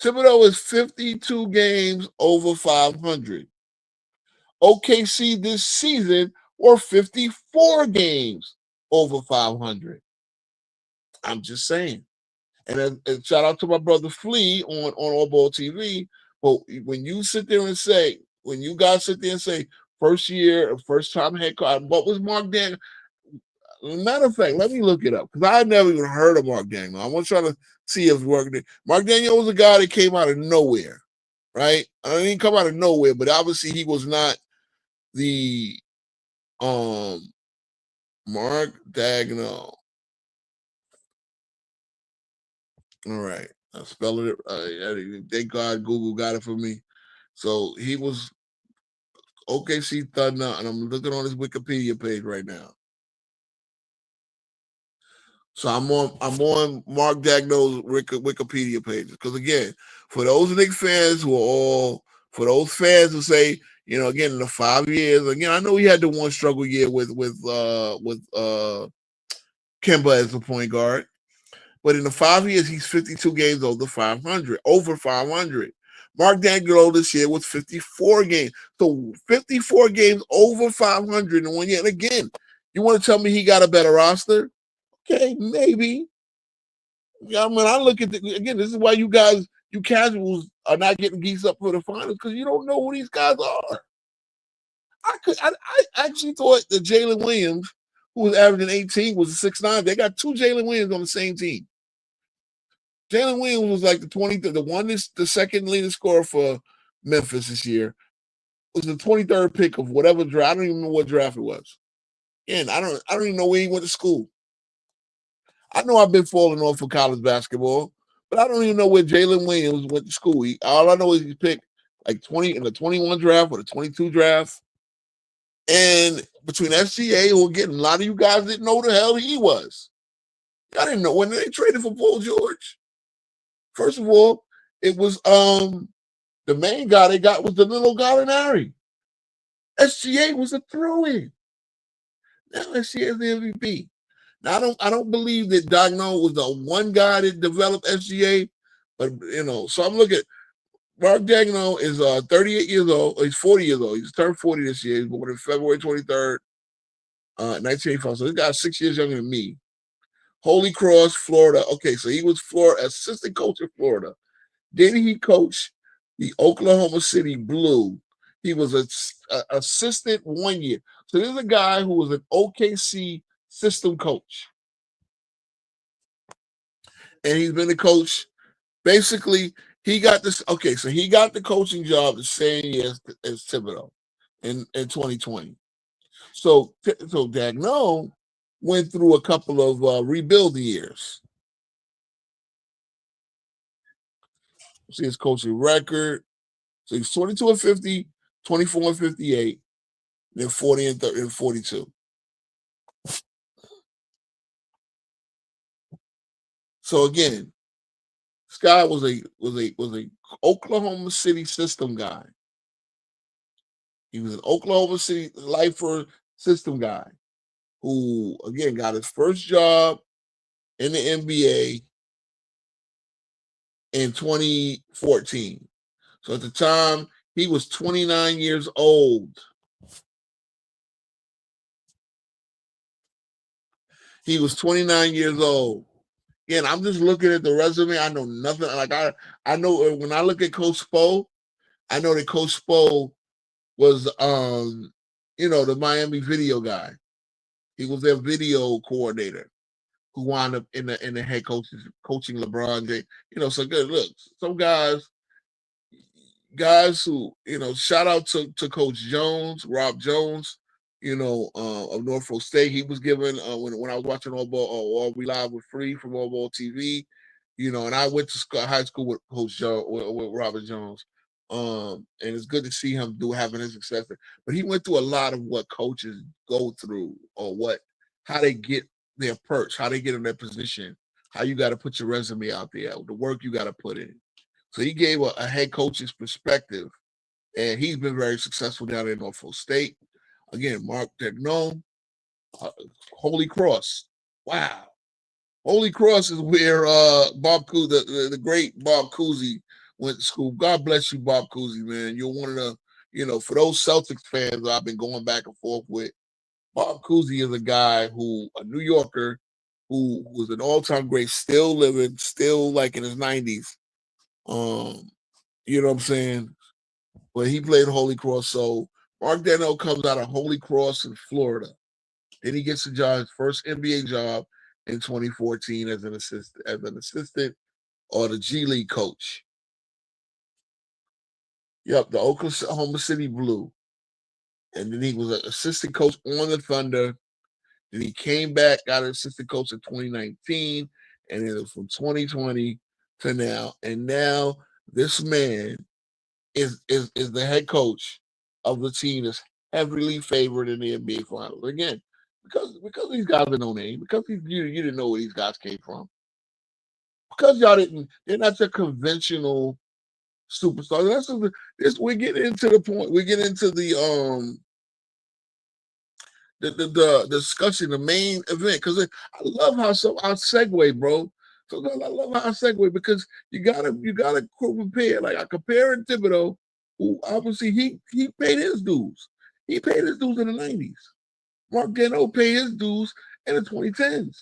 Thibodeau is 52 games over 500. OKC this season were 54 games over 500. I'm just saying. And shout out to my brother Flea on All Ball TV. But when you sit there and say, when you guys sit there and say, first time head coach, what was Mark Daniel? Matter of fact, let me look it up because I had never even heard of Mark Daniel. I want to try to see if Mark Daniel was a guy that came out of nowhere, right? I didn't come out of nowhere, but obviously he was not the Mark Dagnall. All right. I spelled it. Thank God Google got it for me. So he was OKC Thunder, and I'm looking on his Wikipedia page right now. So I'm on Mark Dagnall's Wikipedia page because again, for those Knicks fans for those fans who say, again in the 5 years, again I know he had the one struggle year with Kemba as the point guard. But in the 5 years, he's 52 games over 500. Mark Dagnall this year was 54 games. So 54 games over 500 in 1 year. And again, you want to tell me he got a better roster? Okay, maybe. I mean, I look at again, this is why you casuals are not getting geeks up for the finals because you don't know who these guys are. I actually thought that Jalen Williams, who was averaging 18, was a 6'9". They got 2 Jalen Williams on the same team. Jalen Williams was like the second leading scorer for Memphis this year. Was the 23rd pick of whatever draft. I don't even know what draft it was. And I don't even know where he went to school. I know I've been falling off for college basketball, but I don't even know where Jalen Williams went to school. All I know is he picked like 20 in the 21 draft or the 22 draft. And between SGA, who again, a lot of you guys didn't know who the hell he was. I didn't know when they traded for Paul George. First of all, it was the main guy they got was the little Gallinari. SGA was a throw-in. Now SGA is the MVP. Now I don't believe that Dagnall was the one guy that developed SGA, but so I'm looking at Mark Dagnall is 38 years old. He's 40 years old. He's turned 40 this year. He's born on February 23rd, 1985. So this guy's 6 years younger than me. Holy Cross, Florida. Okay, so he was Florida assistant coach in Florida. Then he coached the Oklahoma City Blue. He was an assistant 1 year. So this is a guy who was an OKC system coach. And he's been the coach. Basically, he got this. Okay, so he got the coaching job the same year as Thibodeau in 2020. So Dagnall went through a couple of rebuilding years. See his coaching record. So he's 22 and 50, 24 and 58, then 40 and 30 and 42. So again, this guy was a Oklahoma City system guy. He was an Oklahoma City lifer system guy who again got his first job in the NBA in 2014. So at the time, he was 29 years old. He was 29 years old. Again, I'm just looking at the resume. I know nothing. Like I know when I look at Coach Spo, I know that Coach Spo was the Miami video guy. He was their video coordinator who wound up in the head coaching LeBron James. So good. Look, some guys who, shout out to Coach Jones, Rob Jones, of Norfolk State. He was given when I was watching All We Live with Free from All Ball TV, and I went to high school with Coach Jones, with Robert Jones. And it's good to see him having his success. But he went through a lot of what coaches go through, or how they get their perch, how they get in their position, how you got to put your resume out there, the work you got to put in. So he gave a head coach's perspective, and he's been very successful down in Norfolk State. Again, Mark Dagnall, Holy Cross. Wow. Holy Cross is where Bob Cousy, the great Bob Cousy, went to school. God bless you, Bob Cousy, man. You're one of the, for those Celtics fans I've been going back and forth with, Bob Cousy is a guy a New Yorker, who was an all-time great, still living, still like in his 90s. You know what I'm saying? But he played Holy Cross. So Mark Dagnall comes out of Holy Cross in Florida. Then he gets his first NBA job in 2014 as an assistant or the G League coach. Yep, the Oklahoma City Blue. And then he was an assistant coach on the Thunder. Then he came back, got an assistant coach in 2019, and then from 2020 to now. And now this man is the head coach of the team that's heavily favored in the NBA Finals. Again, because these guys are no name, because you didn't know where these guys came from, because they're not your conventional superstars. We're getting into the point. We get into the discussion, the main event, because I love how I segue, bro. So I love how I segue because you gotta compare. Like I comparing Thibodeau, who obviously he paid his dues. He paid his dues in the 90s. Mark Dagnall paid his dues in the 2010s.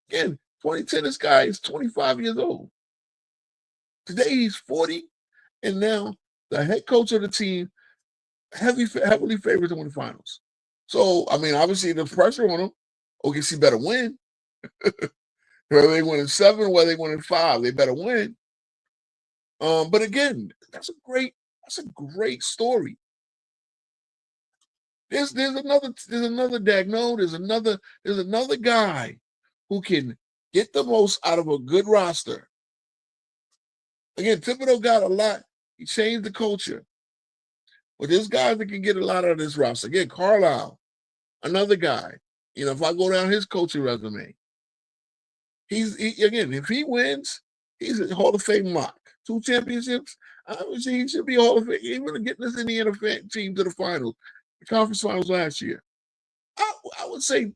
Again, 2010, this guy is 25 years old. Today he's 40, and now the head coach of the team, heavily favored to win the finals. So, I mean, obviously the pressure on them. OKC better win. Whether they win in 7, whether they win in 5, they better win. But again, that's a great story. There's another Dagnall. There's another guy who can get the most out of a good roster. Again, Thibodeau got a lot. He changed the culture. But there's guys that can get a lot out of this roster. Again, Carlisle, another guy. If I go down his coaching resume, again, if he wins, he's a Hall of Fame lock. 2 championships, obviously he should be Hall of Fame. Even getting this Indiana team to the finals, the conference finals last year. I would say,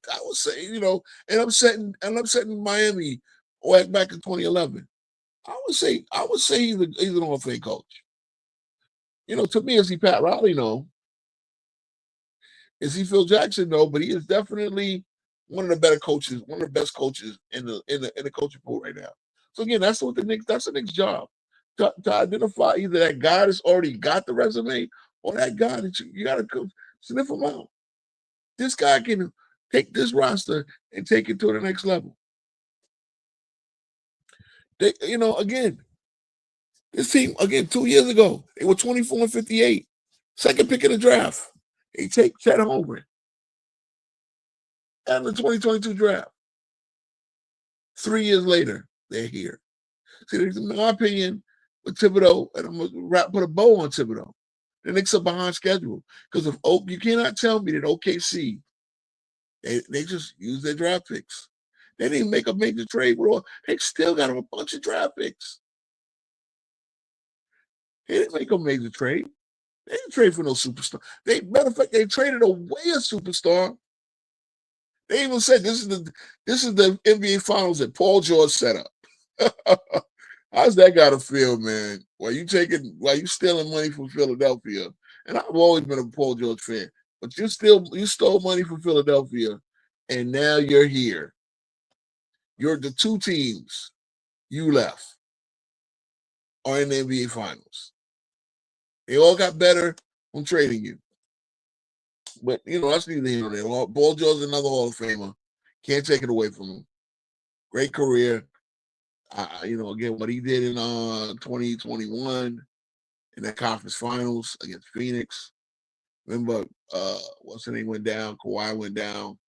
and upsetting Miami back in 2011. I would say he's an Hall of Fame coach. To me, is he Pat Riley? No. Is he Phil Jackson? No, but he is definitely one of the better coaches, one of the best coaches in the coaching pool right now. So again, that's the Knicks' job to identify either that guy that's already got the resume or that guy that you got to sniff him out. This guy can take this roster and take it to the next level. Again, this team, 2 years ago, they were 24 and 58. Second pick in the draft. They take Chet Holmgren. in the 2022 draft. 3 years later, they're here. See, in my opinion, with Thibodeau, and I'm gonna put a bow on Thibodeau. The Knicks are behind schedule because of you cannot tell me that OKC they just use their draft picks. They didn't make a major trade, bro. They still got a bunch of draft picks. They didn't make a major trade. They didn't trade for no superstar. Matter of fact, they traded away a superstar. They even said this is the NBA Finals that Paul George set up. How's that got to feel, man? While you stealing money from Philadelphia, and I've always been a Paul George fan, but you stole money from Philadelphia, and now you're here. You're the 2 teams you left are in the NBA Finals. They all got better from trading you. But, that's neither here nor there. Paul George is another Hall of Famer. Can't take it away from him. Great career. Again, what he did in 2021 in the conference finals against Phoenix. Remember, what's the name went down? Kawhi went down.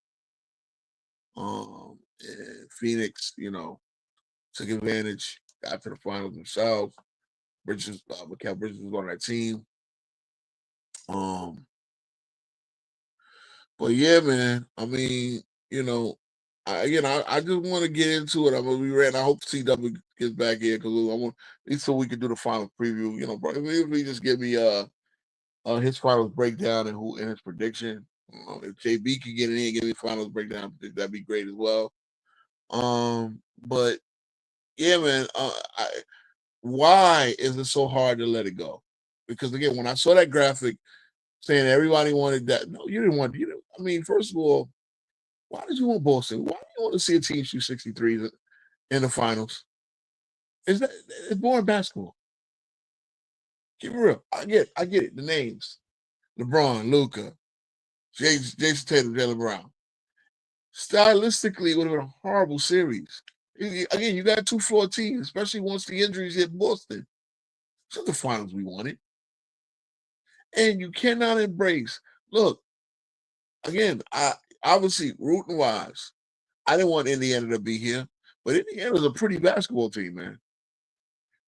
And Phoenix, took advantage, got to the finals themselves. Mikal Bridges was on that team. But yeah, man. I mean, I just want to get into it. I'm gonna be ready. I hope CW gets back here because I want at least so we can do the final preview. Bro, if he just give me his finals breakdown and his prediction. If JB can get in here and give me finals breakdown, that'd be great as well. But yeah, man. Why is it so hard to let it go? Because again, when I saw that graphic saying everybody wanted that, no, you didn't want. I mean, first of all, why did you want Boston? Why do you want to see a team shoot 63s in the finals? It's boring basketball. Keep it real. I get it. The names: LeBron, Luka, Jason Tatum, Jaylen Brown. Stylistically, it would have been a horrible series. Again, you got 2 flawed teams, especially once the injuries hit Boston. It's not the finals we wanted. And you cannot embrace. Look, again, I obviously rooting wise, I didn't want Indiana to be here, but Indiana's a pretty basketball team, man.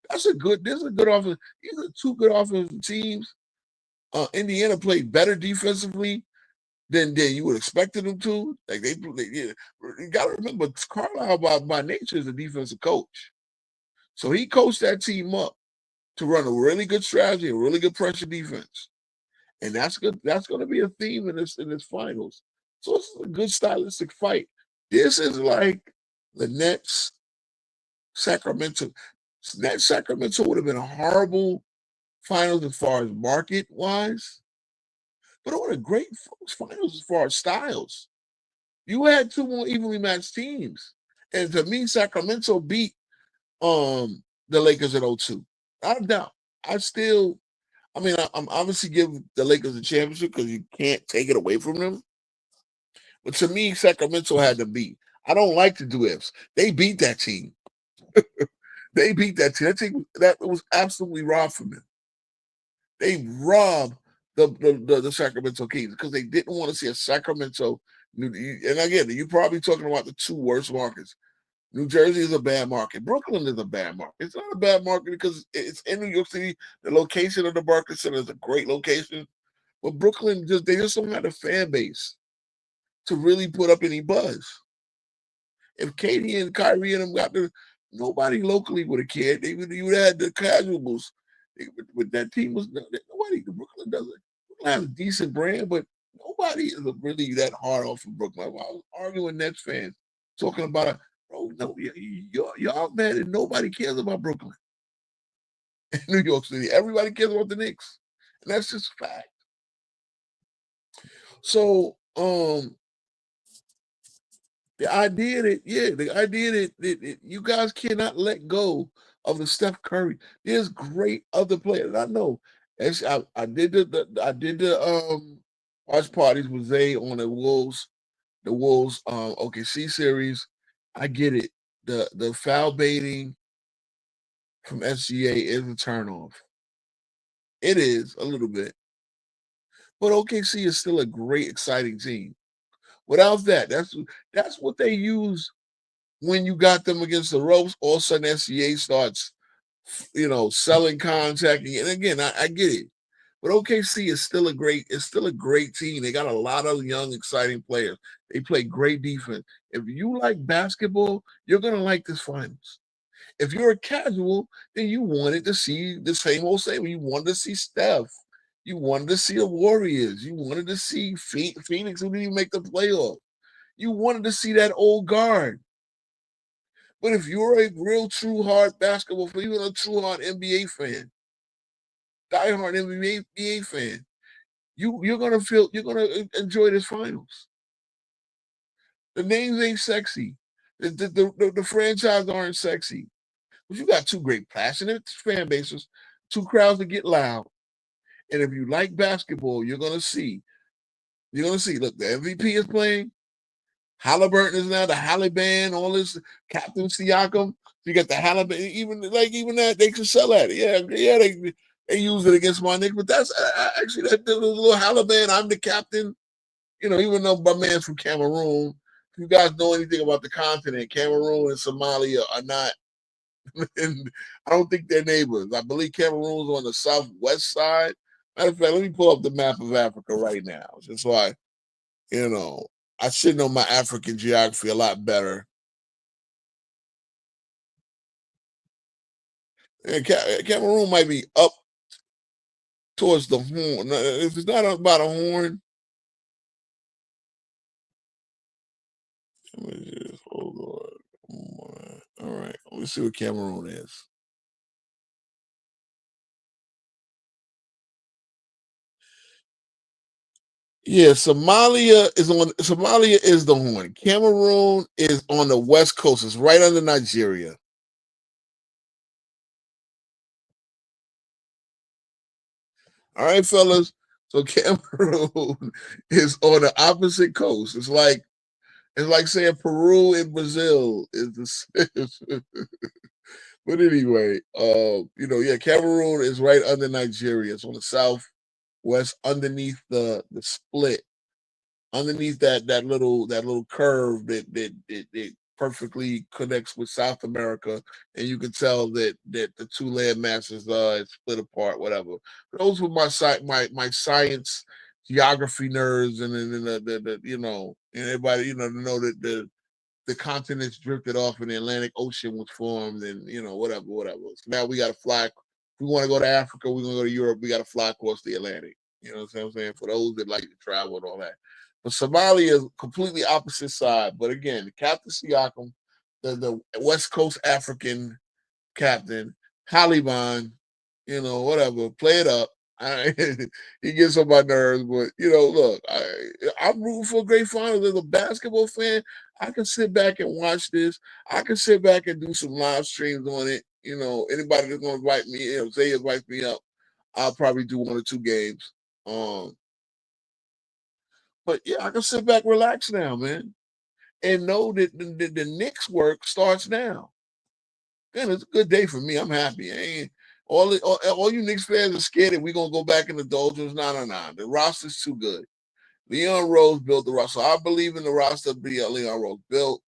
There's a good offense. These are 2 good offensive teams. Indiana played better defensively than you would expect them to. Like you got to remember, Carlisle by nature is a defensive coach, so he coached that team up to run a really good strategy, a really good pressure defense, and that's good. That's going to be a theme in this finals. So it's a good stylistic fight. This is like the Nets, Sacramento. Sacramento would have been a horrible finals as far as market wise, but it would have great finals as far as styles. You had 2 more evenly matched teams, and to me, Sacramento beat the Lakers at 0-2. Not a doubt. I'm obviously giving the Lakers a championship because you can't take it away from them. But to me, Sacramento had to beat. I don't like to do ifs. They beat that team. They beat that team. That team that was absolutely robbed from them. They robbed the Sacramento Kings because they didn't want to see a Sacramento. And again, you're probably talking about the 2 worst markets. New Jersey is a bad market. Brooklyn is a bad market. It's not a bad market because it's in New York City. The location of the Barclays Center is a great location. But Brooklyn they just don't have a fan base to really put up any buzz. If Katie and Kyrie and them nobody locally would have cared. You would have had the casuals. But that team was nobody. Brooklyn doesn't. Brooklyn has a decent brand, but nobody is really that hard off from Brooklyn. I was arguing with Nets fans talking about bro, no, y'all mad and nobody cares about Brooklyn in New York City. Everybody cares about the Knicks. And that's just fact. So the idea that you guys cannot let go of the Steph Curry. There's great other players. I know. I did the watch parties with Zay on the Wolves OKC series. I get it. The foul baiting from SGA is a turnoff. It is a little bit. But OKC is still a great, exciting team. Without that, that's what they use when you got them against the ropes. All of a sudden, SCA starts, selling, contacting. And again, I get it, but OKC is still a great team. They got a lot of young, exciting players. They play great defense. If you like basketball, you're gonna like this finals. If you're a casual, then you wanted to see the same old same. You wanted to see Steph. You wanted to see the Warriors. You wanted to see Phoenix, who didn't even make the playoff. You wanted to see that old guard. But if you're a real true hard basketball fan, even a true hard NBA fan, diehard NBA fan, you're gonna enjoy this finals. The names ain't sexy. The franchise aren't sexy. But you got two great passionate fan bases, two crowds that get loud. And if you like basketball, you're gonna see. Look, the MVP is playing. Halliburton is now the Halliban, all this Captain Siakam. You got the Halliburton, even that they can sell at it. Yeah, they use it against my Knicks, but that's actually that little Halliban. I'm the captain. Even though my man's from Cameroon. If you guys know anything about the continent, Cameroon and Somalia are not. And I don't think they're neighbors. I believe Cameroon's on the southwest side. Matter of fact, let me pull up the map of Africa right now, just so you know, I should know my African geography a lot better. And Cameroon might be up towards the Horn. If it's not up by the Horn, let me just hold on. All right, let's see what Cameroon is. Yeah, Somalia is the Horn. Cameroon is on the west coast. It's right under Nigeria. All right, fellas. So Cameroon is on the opposite coast. It's like saying Peru and Brazil is the but anyway, Cameroon is right under Nigeria. It's on the southwest, underneath the split, underneath that little curve that perfectly connects with South America, and you can tell that the two land masses split apart. Whatever. Those were my science geography nerds, and then and everybody to know that the continents drifted off and the Atlantic Ocean was formed, and whatever. So now we got to fly. If we want to go to Africa, we're gonna go to Europe. We got to fly across the Atlantic. You know what I'm saying? For those that like to travel and all that. But Somalia is completely opposite side. But again, Captain Siakam, the West Coast African captain, Taliban, whatever, play it up. He gets on my nerves, but look, I'm rooting for a great finals. As a basketball fan, I can sit back and watch this. I can sit back and do some live streams on it. Anybody that's gonna invite me, say invite me up, I'll probably do one or two games. But yeah, I can sit back, relax now, man, and know that the Knicks work starts now. Man, it's a good day for me. I'm happy. I ain't all you Knicks fans are scared that we're gonna go back in the doldrums. No. The roster's too good. Leon Rose built the roster. So I believe in the roster Leon Rose built.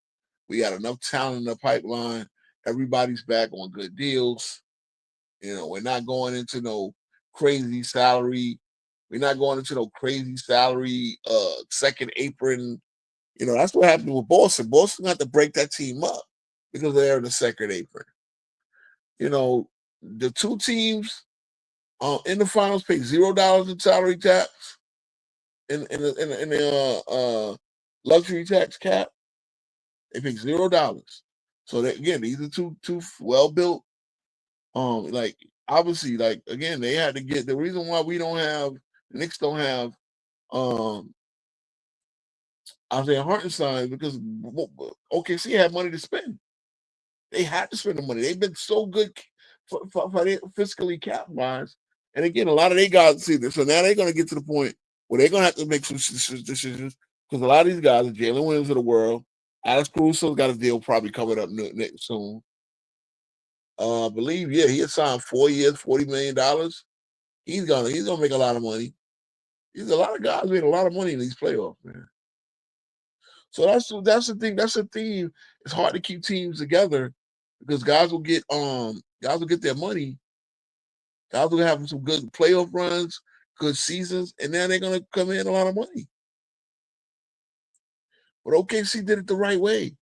We got enough talent in the pipeline. Everybody's back on good deals. We're not going into no crazy salary. We're not going into no crazy salary, second apron. That's what happened with Boston. Boston had to break that team up because they're in the second apron. The two teams in the finals paid $0 in salary tax in the luxury tax cap. They paid $0. So again, these are two well built. Like obviously, like again, they had to get the reason why we don't have the Knicks don't have Isaiah Hartenstein because OKC had money to spend. They had to spend the money. They've been so good for fiscally capitalized. And again, a lot of they guys see this. So now they're going to get to the point where they're going to have to make some decisions because a lot of these guys are Jalen Williams of the world. Alex Caruso's got a deal probably coming up soon. I believe, yeah, he had signed 4 years, $40 million. He's gonna make a lot of money. He's a lot of guys made a lot of money in these playoffs, man. So that's the thing. That's the theme. It's hard to keep teams together because guys will get their money. Guys will have some good playoff runs, good seasons, and then they're gonna come in a lot of money. But OKC did it the right way.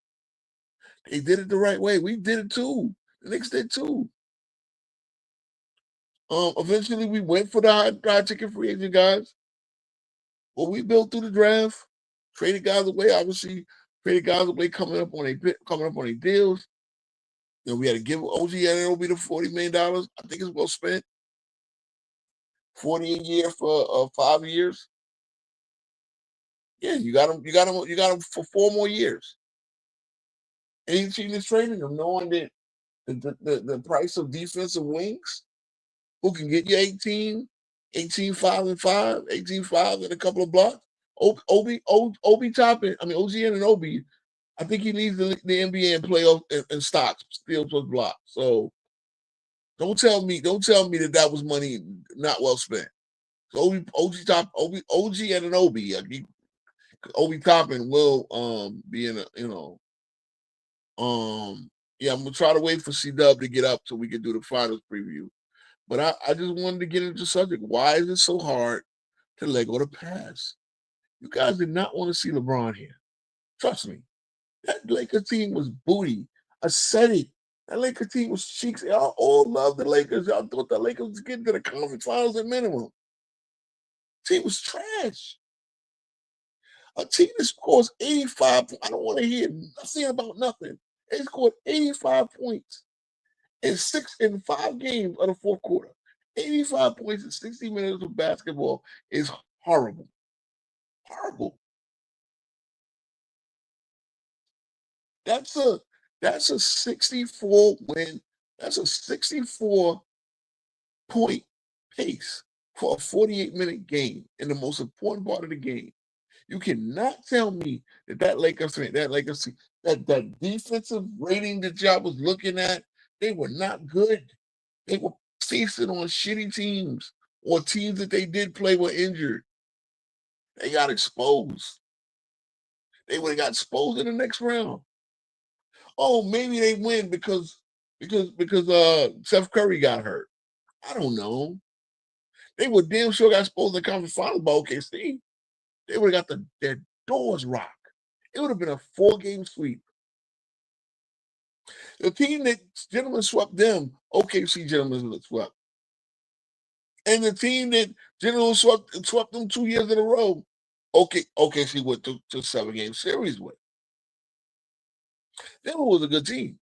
They did it the right way. We did it too. The Knicks did too. Eventually we went for the high ticket free agent guys. Well, we built through the draft, traded guys away. Obviously, traded guys away coming up on their deals. Then we had to give OG Anunoby the $40 million. I think it's well spent. 40 a year for 5 years. Yeah, you got him for 4 more years. Any team is trading him, knowing that the price of defensive wings, who can get you 5 and 5, 18-5 and a couple of blocks. Obi Toppin, I mean OG Anunoby, I think he leads the NBA in playoff and stocks, steals plus blocks. So don't tell me that was money not well spent. So OG Anunoby, Obi Toppin will be in a yeah, I'm gonna try to wait for C-Dub to get up so we can do the finals preview. But I just wanted to get into the subject. Why is it so hard to let go of the past? You guys did not want to see LeBron here. Trust me. That Lakers team was booty. I said it. That Lakers team was cheeks. Y'all all love the Lakers. Y'all thought the Lakers was getting to the conference finals at minimum. Team was trash. A team that scores 85. I don't want to hear nothing about nothing. They scored 85 points in 5 games of the fourth quarter. 85 points in 60 minutes of basketball is horrible. Horrible. That's a 64 win. That's a 64 point pace for a 48-minute game in the most important part of the game. You cannot tell me that Lakers team, that defensive rating that y'all was looking at, they were not good. They were feasting on shitty teams or teams that they did play were injured. They got exposed. They would have got exposed in the next round. Oh, maybe they win because Steph Curry got hurt. I don't know. They would damn sure got exposed in the conference finals by OKC. They would have got their doors rocked. It would have been a 4-game sweep. The team that gentlemen swept them, OKC gentlemen swept. And the team that gentlemen swept them 2 years in a row, OKC went to 7-game series with. Denver was a good team.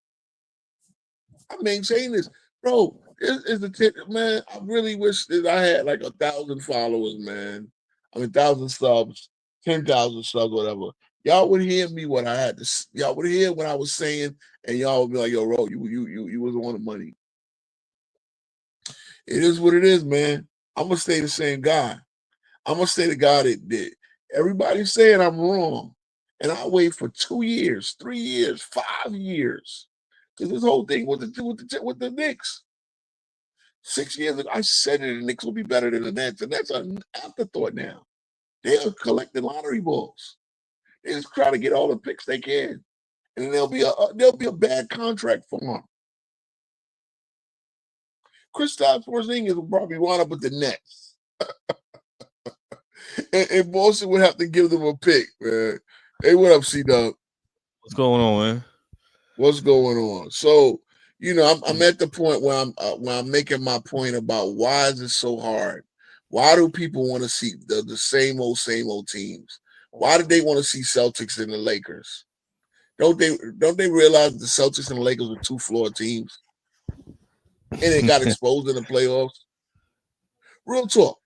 I maintain this. Bro, this is the tip, man. I really wish that I had like 1,000 followers, man. I mean, 1,000 subs, 10,000 subs, whatever. Y'all would hear me what I had to. Y'all would hear what I was saying, and y'all would be like, "Yo, Ro, you was on the money." It is what it is, man. I'm gonna stay the same guy. I'm gonna stay the guy that did. Everybody's saying I'm wrong, and I wait for 2 years, 3 years, 5 years, because this whole thing with the Knicks. 6 years ago, I said it, the Knicks will be better than the Nets, and that's an afterthought now. They are collecting lottery balls. They just try to get all the picks they can, and then there'll be a bad contract for them. Kristaps Porzingis will probably wind up with the Nets, and Boston would have to give them a pick, man. Hey, what up, C-Dub? What's going on, man? What's going on? So, I'm at the point where I'm making my point about why is it so hard? Why do people want to see the same old teams? Why do they want to see Celtics and the Lakers? Don't they realize the Celtics and the Lakers are 2 flawed teams? And it got exposed in the playoffs. Real talk.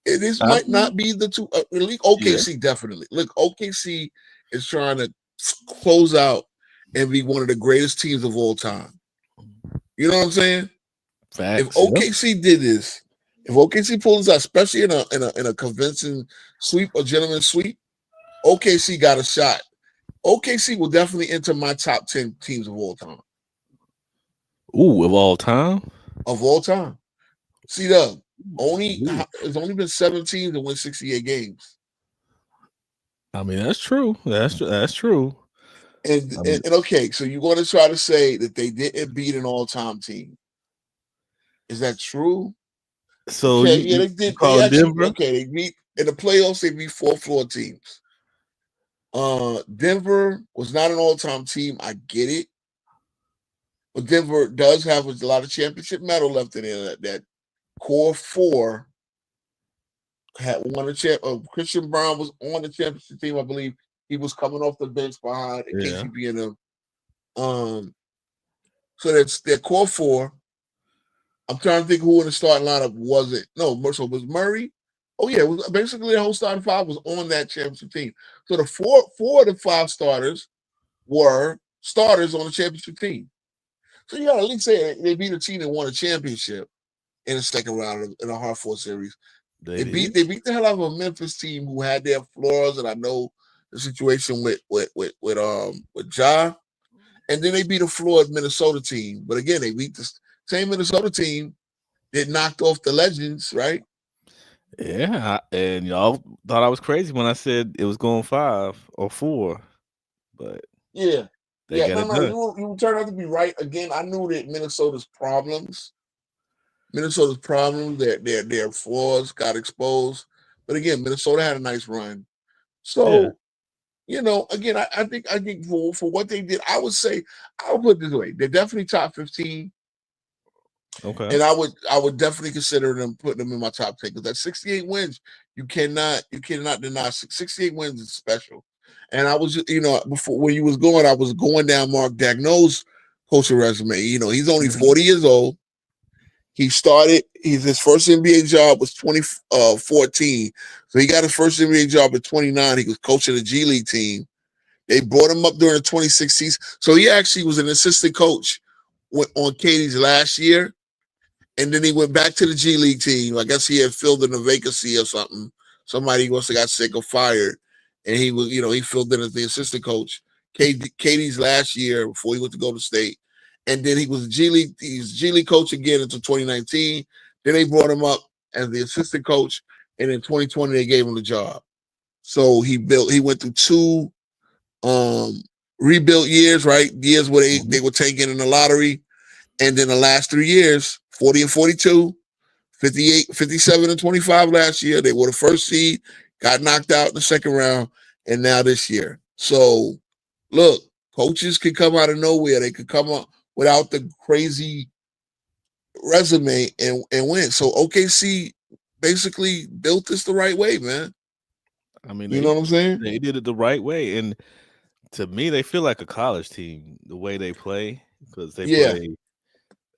This might not be the 2. OKC definitely. Look, OKC is trying to close out and be one of the greatest teams of all time. You know what I'm saying? Facts. If OKC did this, if OKC pulls this out, especially in a convincing sweep, a gentleman's sweep, OKC got a shot. OKC will definitely enter my top 10 teams of all time. Ooh, of all time? Of all time. See, it's only been 7 teams that win 68 games. I mean, that's true. That's true. And, I mean, and okay, so you want to try to say that they didn't beat an all-time team? Is that true? so Okay, you yeah, you, they you did. They calling actually Denver? okay. They beat in the playoffs. They beat 4 floor teams. Denver was not an all-time team. I get it, but Denver does have a lot of championship medal left in there. That core four had won a champ. Christian Brown was on the championship team, I believe. He was coming off the bench behind Yeah. KCP and them. So that's their core four. I'm trying to think who in the starting lineup was it. No, so it was Murray. Oh yeah, it was basically the whole starting five was on that championship team. So the four of the five starters were starters on the championship team. So you got to at least say they beat a team that won a championship in the second round in a hard four series. They did. They beat the hell out of a Memphis team who had their flaws, and I know the situation with Ja. And then they beat a flawed Minnesota team. But again, they beat the same Minnesota team that knocked off the Legends, right? Yeah, and y'all thought I was crazy when I said it was going 5 or 4, but Yeah. they Yeah, got it no, done. you turned out to be right. Again, I knew that Minnesota's problems, their flaws got exposed. But again, Minnesota had a nice run. Yeah. So, again, I think for what they did, I would say I would put it this way: they're definitely top 15, Okay. and I would definitely consider them putting them in my top 10 because that 68 wins, you cannot deny 68 wins is special. And I was, before when you was going, I was going down Mark Dagnall's coaching resume. He's only 40 years old. His first NBA job was 2014. So he got his first NBA job at 29. He was coaching the G League team. They brought him up during the 2016. So he actually was an assistant coach on Katie's last year. And then he went back to the G League team. I guess he had filled in a vacancy or something. Somebody must have got sick or fired. And he was, he filled in as the assistant coach. Katie's last year before he went to Golden State. And then he was G League coach again until 2019. Then they brought him up as the assistant coach. And in 2020, they gave him the job. So he went through two rebuilt years, right? Years where they were taken in the lottery. And then the last 3 years, 40 and 42, 58, 57 and 25 last year. They were the first seed, got knocked out in the second round, and now this year. So, look, coaches can come out of nowhere. They could come up without the crazy resume and win. So OKC basically built this the right way, man. I mean, You know what I'm saying? they did it the right way, and to me, they feel like a college team the way they play because they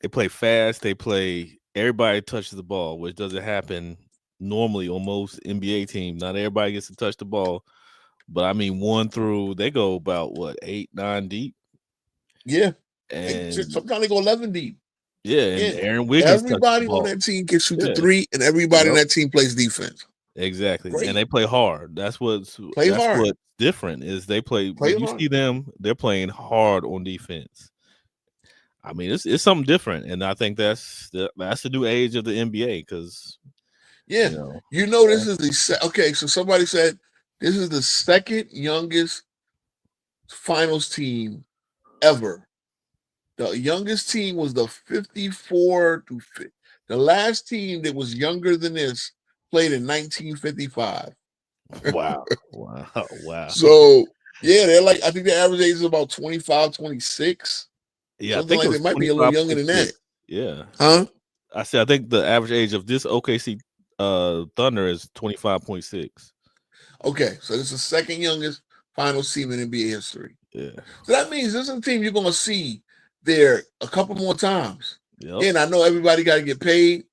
play fast. They play everybody touches the ball, which doesn't happen normally on most NBA teams. Not everybody gets to touch the ball, but I mean, they go about what 8, 9 deep. Yeah. And Sometimes they go 11 deep. yeah, and Yeah. Aaron Wiggins touches Everybody the on ball. that team can shoot the three, and everybody on that team plays defense. Exactly. Great. And they play hard. That's what's different is they play when you see them, they're playing hard on defense. I mean, it's something different, and I think that's the new age of the NBA because this is the so somebody said this is the second youngest finals team ever. The youngest team was the 54 to 50. The last team that was younger than this played in 1955. Wow. So they're like, I think the average age is about 25, 26. Yeah, Something I think like it was that. Might be a little younger than that. Yeah. Huh? I said I think the average age of this OKC Thunder is 25.6. Okay, so this is the second youngest finals team in NBA history. Yeah. So that means this is a team you're going to see there a couple more times. Yep. And I know everybody got to get paid.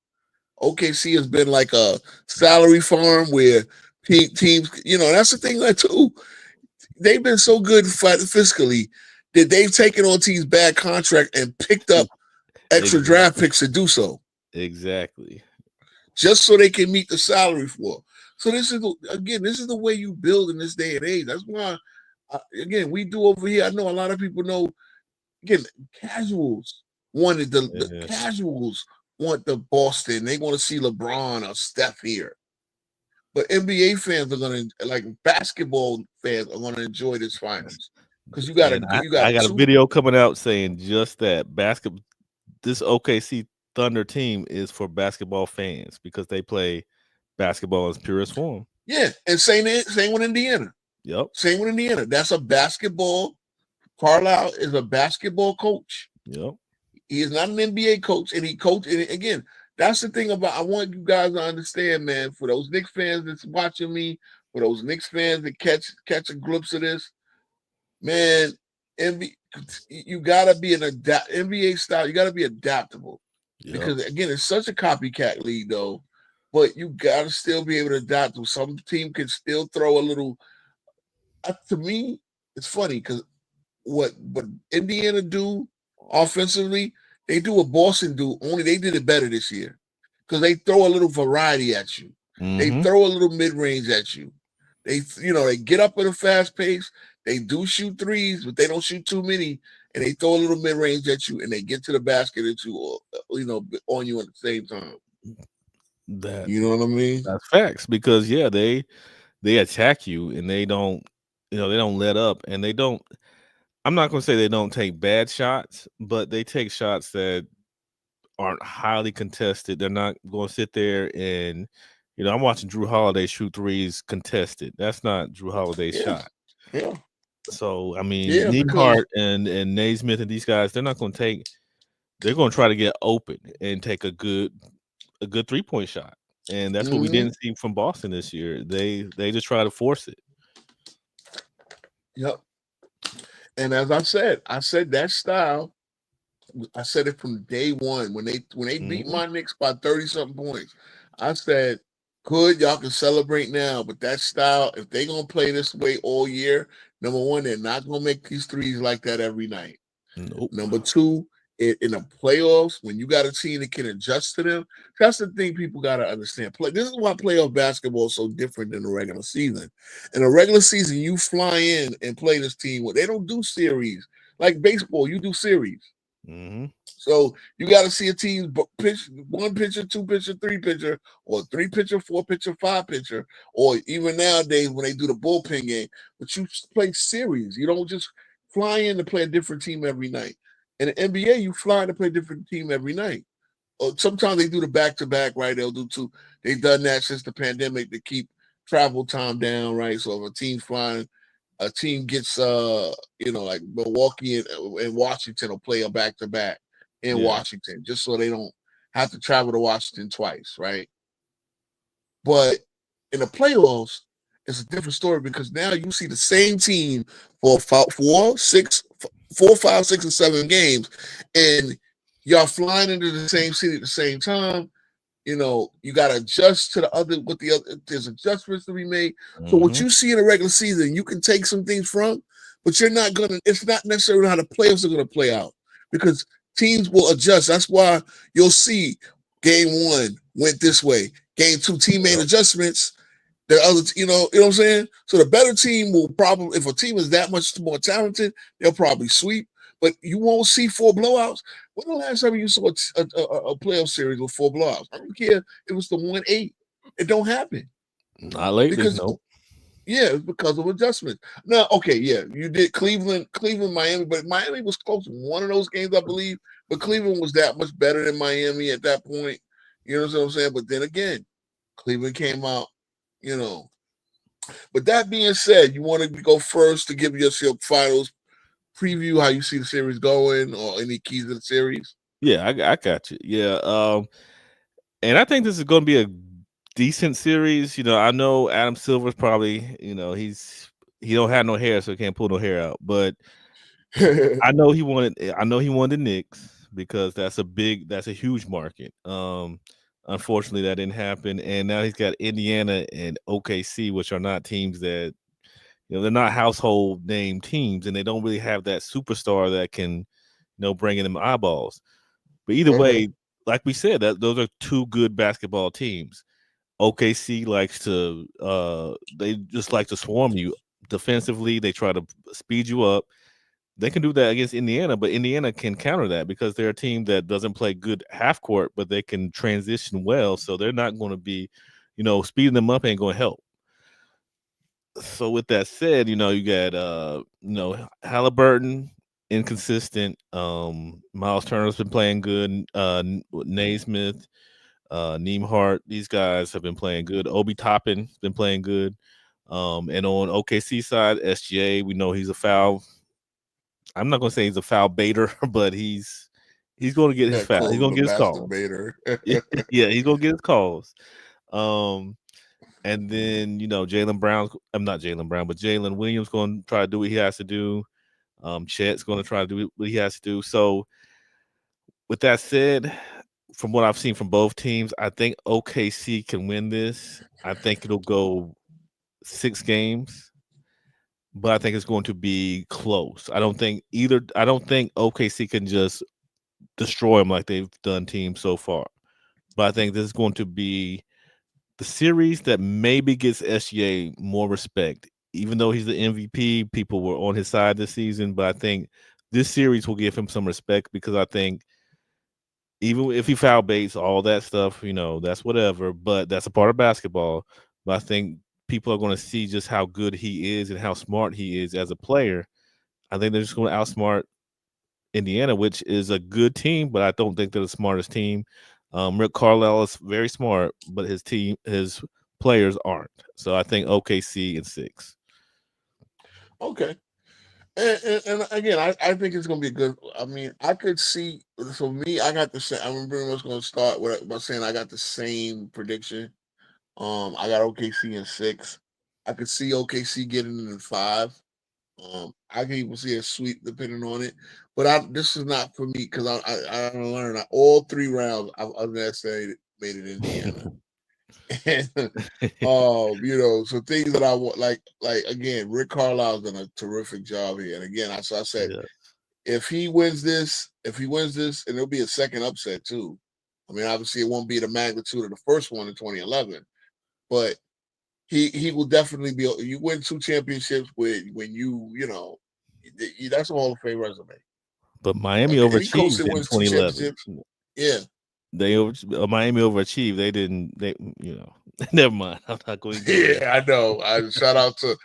OKC has been like a salary farm where teams, that's the thing that too. They've been so good fiscally that they've taken on teams' bad contract and picked up extra draft picks to do so. Exactly. Just so they can meet the salary floor. So this is the way you build in this day and age. That's why, again, we do over here. I know a lot of people know. Again, casuals wanted the casuals want the Boston. They want to see LeBron or Steph here. But NBA fans are gonna like basketball fans are gonna enjoy this finals because And you I got got a two. video coming out saying just that this OKC Thunder team is for basketball fans because they play basketball in its purest form. Yeah, and same with Indiana. Yep. Same with Indiana. That's a basketball. Carlisle is a basketball coach. Yep. He is not an NBA coach, and he coached. And again, that's the thing about. I want you guys to understand, man. For those Knicks fans that's watching me, for those Knicks fans that catch a glimpse of this, man, you gotta be NBA style. You gotta be adaptable Yep. because again, it's such a copycat league, though. But you gotta still be able to adapt. Some team can still throw a little. To me, it's funny because what Indiana do offensively, they do what Boston do. Only they did it better this year because they throw a little variety at you. They Mhm. throw a little mid range at you. They get up at a fast pace. They do shoot threes, but they don't shoot too many. And they throw a little mid range at you, and they get to the basket at you, on you at the same time. That You know what I mean? That's facts because they attack you and they don't they don't let up and they don't. I'm not going to say they don't take bad shots, but they take shots that aren't highly contested. They're not going to sit there and I'm watching Drew Holiday shoot threes contested. That's not Drew Holiday's Yeah, shot. yeah, So I mean, yeah. Neihardt Because and Naismith and these guys, they're not going to take. They're going to try to get open and take a good 3-point shot, and that's what we mhm, didn't see from Boston this year. They just try to force it. yep. And as I said that style. I said it from day one when they beat Mhm. my Knicks by 30 something points. I said, good, y'all can celebrate now, but that style, if they gonna play this way all year, number one, they're not gonna make these threes like that every night. Nope. Number two, in the playoffs, when you got a team that can adjust to them, that's the thing people got to understand. This is why playoff basketball is so different than the regular season. In a regular season, you fly in and play this team. They don't do series like baseball. You do series. Mhm. So you got to see a team pitch one pitcher, two pitcher, three pitcher, or three pitcher, four pitcher, five pitcher, or even nowadays when they do the bullpen game. But you play series. You don't just fly in to play a different team every night. In the NBA, you fly in to play a different team every night. Or sometimes they do the back to back, right? They'll do two. They've done that since the pandemic to keep travel time down, right? So if a team's flying, a team gets like Milwaukee and Washington will play a back to back in Yeah. Washington, just so they don't have to travel to Washington twice, right? But in the playoffs, it's a different story because now you see the same team for 5, 6, and 7 games, and y'all flying into the same city at the same time. You got to adjust to there's adjustments to be made. So what Mhm. you see in the regular season, you can take some things from, but it's not necessarily how the playoffs are going to play out because teams will adjust. That's why you'll see game one went this way. Game two, team made Yep. adjustments. The other, what I'm saying? So the better team will probably, if a team is that much more talented, they'll probably sweep. But you won't see 4 blowouts. When the last time you saw a playoff series with 4 blowouts? I don't care if it was the 1-8. It don't happen Not lately. because Nope. it's because of adjustments. Now, okay, yeah, you did Cleveland, Miami, but Miami was close. One of those games, I believe, but Cleveland was that much better than Miami at that point. You know what I'm saying? But then again, Cleveland came out, you know. But that being said, you want to go first to give us your finals preview, how you see the series going, or any keys to the series? Yeah, I got you. Yeah. And I think this is going to be a decent series. I know Adam Silver's probably, he don't have no hair, so he can't pull no hair out. But I know he wanted the Knicks because that's a huge market. Unfortunately, that didn't happen, and now he's got Indiana and OKC, which are not teams that they're not household name teams, and they don't really have that superstar that can bring in them eyeballs. But either way, like we said, that those are two good basketball teams. OKC they just like to swarm you defensively. They try to speed you up. They can do that against Indiana, but Indiana can counter that because they're a team that doesn't play good half court, but they can transition well. So they're not going to be, speeding them up ain't going to help. So with that said, you got Halliburton inconsistent. Miles Turner's been playing good. Naismith, Neimark, these guys have been playing good. Obi Toppin's been playing good. And on OKC side, SGA, we know he's a foul. I'm not gonna say he's a foul baiter, but he's going to get his foul. He's going to get his calls. Yeah, he's going to get his calls. And then Jaylen Brown. I'm not Jaylen Brown, but Jalen Williams going to try to do what he has to do. Chet's going to try to do what he has to do. So, with that said, from what I've seen from both teams, I think OKC can win this. I think it'll go 6 games, but I think it's going to be close. I don't think OKC can just destroy them like they've done teams so far. But I think this is going to be the series that maybe gets SGA more respect. Even though he's the MVP, people were on his side this season, but I think this series will give him some respect because I think even if he foul baits, all that stuff, that's whatever, but that's a part of basketball. But I think people are going to see just how good he is and how smart he is as a player. I think they're just going to outsmart Indiana, which is a good team, but I don't think they're the smartest team. Rick Carlisle is very smart, but his players aren't. So I think OKC in 6. Okay. And again, I think it's going to be good. I mean, I could see. So me, I got the same. I'm pretty much going to start by saying I got the same prediction. I got OKC in 6. I could see OKC getting in 5. I can even see a sweep depending on it. But this is not for me because I learned all 3 rounds. I underestimated Indiana. And so things that I want, like again, Rick Carlisle's done a terrific job here. And again, I said, if he wins this, and it'll be a second upset too. I mean, obviously, it won't be the magnitude of the first one in 2011, but he will definitely be. You win 2 championships when that's a Hall of Fame resume. But Miami overachieved in wins 2011. Yeah. Miami overachieved. They didn't. Never mind. I'm not going to. Yeah, I know. Shout out to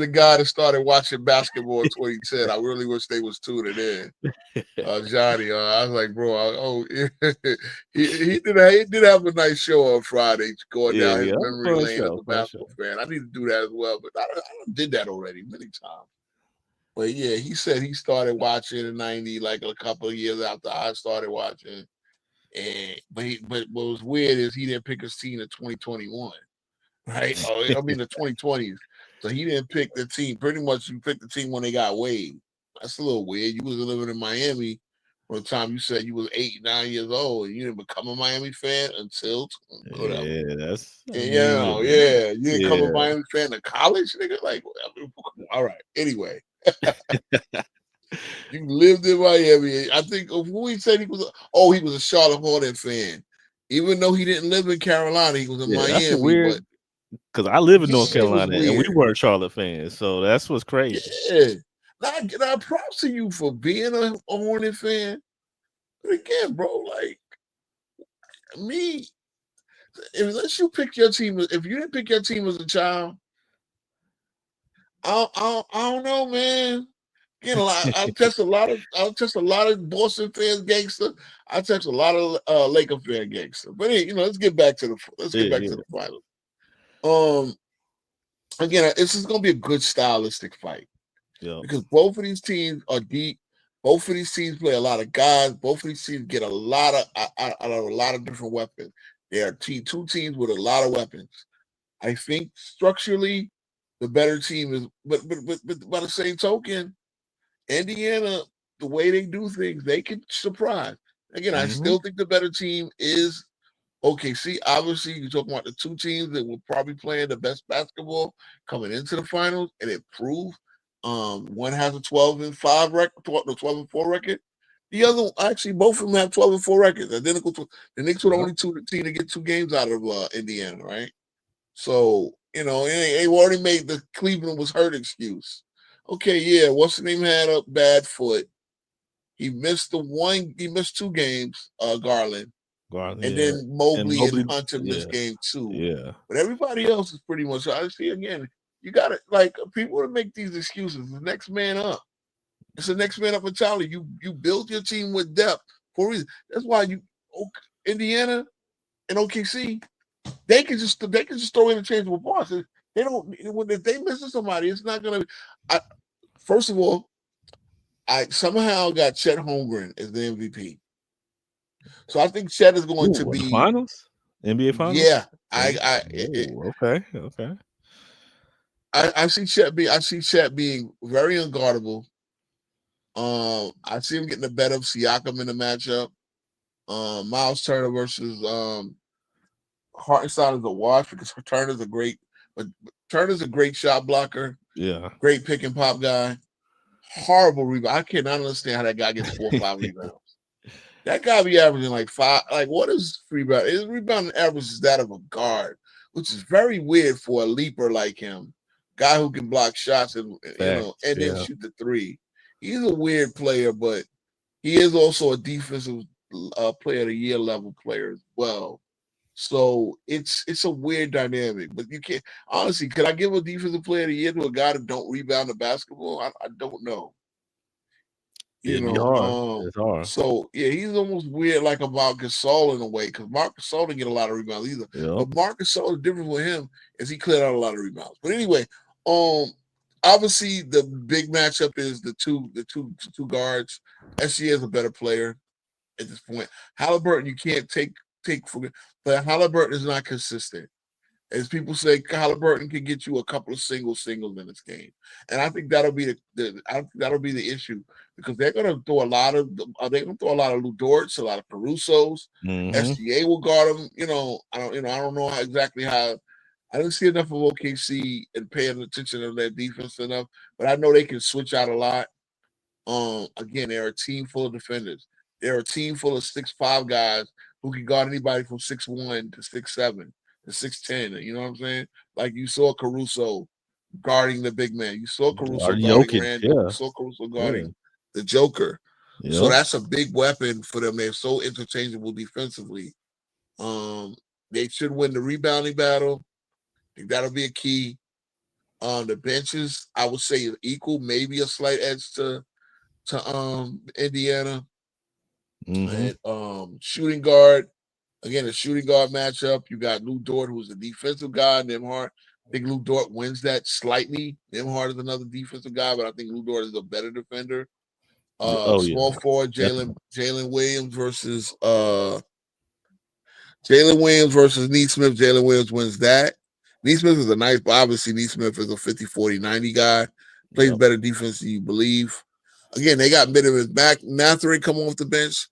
the guy that started watching basketball in 2010. I really wish they was tuning in. Johnny, I was like, bro, he did have a nice show on Friday, going down his memory lane as a basketball fan. I need to do that as well, but I did that already many times. But yeah, he said he started watching in '90, like a couple of years after I started watching. But what was weird is he didn't pick his team in 2021, right? I mean the 2020s. So he didn't pick the team. Pretty much, you picked the team when they got waived. That's a little weird. You was living in Miami from the time you said you was 8, 9 years old, and you didn't become a Miami fan until whatever. Yeah, that's you didn't become a Miami fan in college, nigga. Like, all right. Anyway. You lived in Miami. I think who he said he was. He was a Charlotte Hornet fan, even though he didn't live in Carolina. He was in Miami. That's weird. Because I live in North Carolina and we were Charlotte fans, so that's what's crazy. Yeah. Now, props to you for being a Hornet fan. But again, bro, like me, unless you pick your team, if you didn't pick your team as a child, I don't know, man. Again, I'll test a lot of Boston fans gangster. I test a lot of Laker fan gangster. But let's get back to the finals. Again, this is gonna be a good stylistic fight. Yeah. Because both of these teams are deep. Both of these teams play a lot of guys. Both of these teams get a lot of different weapons. They are two teams with a lot of weapons. I think structurally, the better team is, but by the same token, Indiana, the way they do things, they can surprise. Again, I still think the better team is OKC. Obviously, you're talking about the 2 teams that will probably play the best basketball coming into the finals, and it proved. One has a 12-5 record, 12-4 record. The other, actually, both of them have 12-4 records. Identical to the Knicks were the only team to get 2 games out of Indiana, right? So they already made the Cleveland was hurt excuse. Okay, yeah, what's the name had a bad foot. He missed 2 games, Garland. And then Mobley and Mobley, Hunter missed game 2. yeah. But everybody else is pretty much. I see again. You got to like people to make these excuses. The next man up. It's the next man up mentality. You build your team with depth for a reason. That's why Indiana and OKC they can just throw interchangeable parts. They don't if they miss somebody, it's not gonna. First of all, I somehow got Chet Holmgren as the MVP. So I think Chet is going to be finals, NBA finals. Yeah, Okay. I see Chet being very unguardable. I see him getting the better of Siakam in the matchup. Miles Turner versus Hartenstein is a wash because Turner's a great shot blocker. Yeah, great pick and pop guy. Horrible rebound. I cannot understand how that guy gets 4 or 5 rebounds. That guy be averaging like 5. Like, what is rebound? His rebounding average is that of a guard, which is very weird for a leaper like him, guy who can block shots and then shoot the 3. He's a weird player, but he is also a defensive player of the year level player as well. So it's a weird dynamic, but you can't honestly. Could I give a defensive player of the year to a guy that don't rebound the basketball? I don't know. It'd be hard. It's hard. So yeah, he's almost weird, like about Gasol in a way, because Marc Gasol didn't get a lot of rebounds either. Yep. But Marc Gasol, the difference with him is he cleared out a lot of rebounds. But anyway, obviously the big matchup is the two guards. SGA is a better player at this point. Halliburton, you can't take for, but Halliburton is not consistent. As people say, Halliburton can get you a couple of singles in this game, and I think that'll be the issue because they're going to throw a lot of Lou Dort's, a lot of Caruso's. SGA will guard them. I don't know exactly how. I didn't see enough of OKC and paying attention to their defense enough, but I know they can switch out a lot. Again, they're a team full of defenders. They're a team full of 6'5" guys who can guard anybody from 6'1" to 6'7" to 6'10". You know what I'm saying? Like you saw Caruso guarding the big man. You saw Caruso guarding Randall. You saw Caruso guarding the Joker. Yep. So that's a big weapon for them. They're so interchangeable defensively. They should win the rebounding battle. I think that'll be a key. The benches, I would say, is equal, maybe a slight edge to Indiana. And shooting guard, again, a shooting guard matchup. You got Lou Dort, who's a defensive guy. Nembhard, I think Lou Dort wins that slightly. Nembhard is another defensive guy, but I think Lou Dort is a better defender. Small forward, Jalen Williams versus Neesmith. Jalen Williams wins that. Neesmith is but obviously Neesmith is a 50-40-90 guy. Plays better defense than you believe. Again, they got Middleton back. Mathurin come off the bench.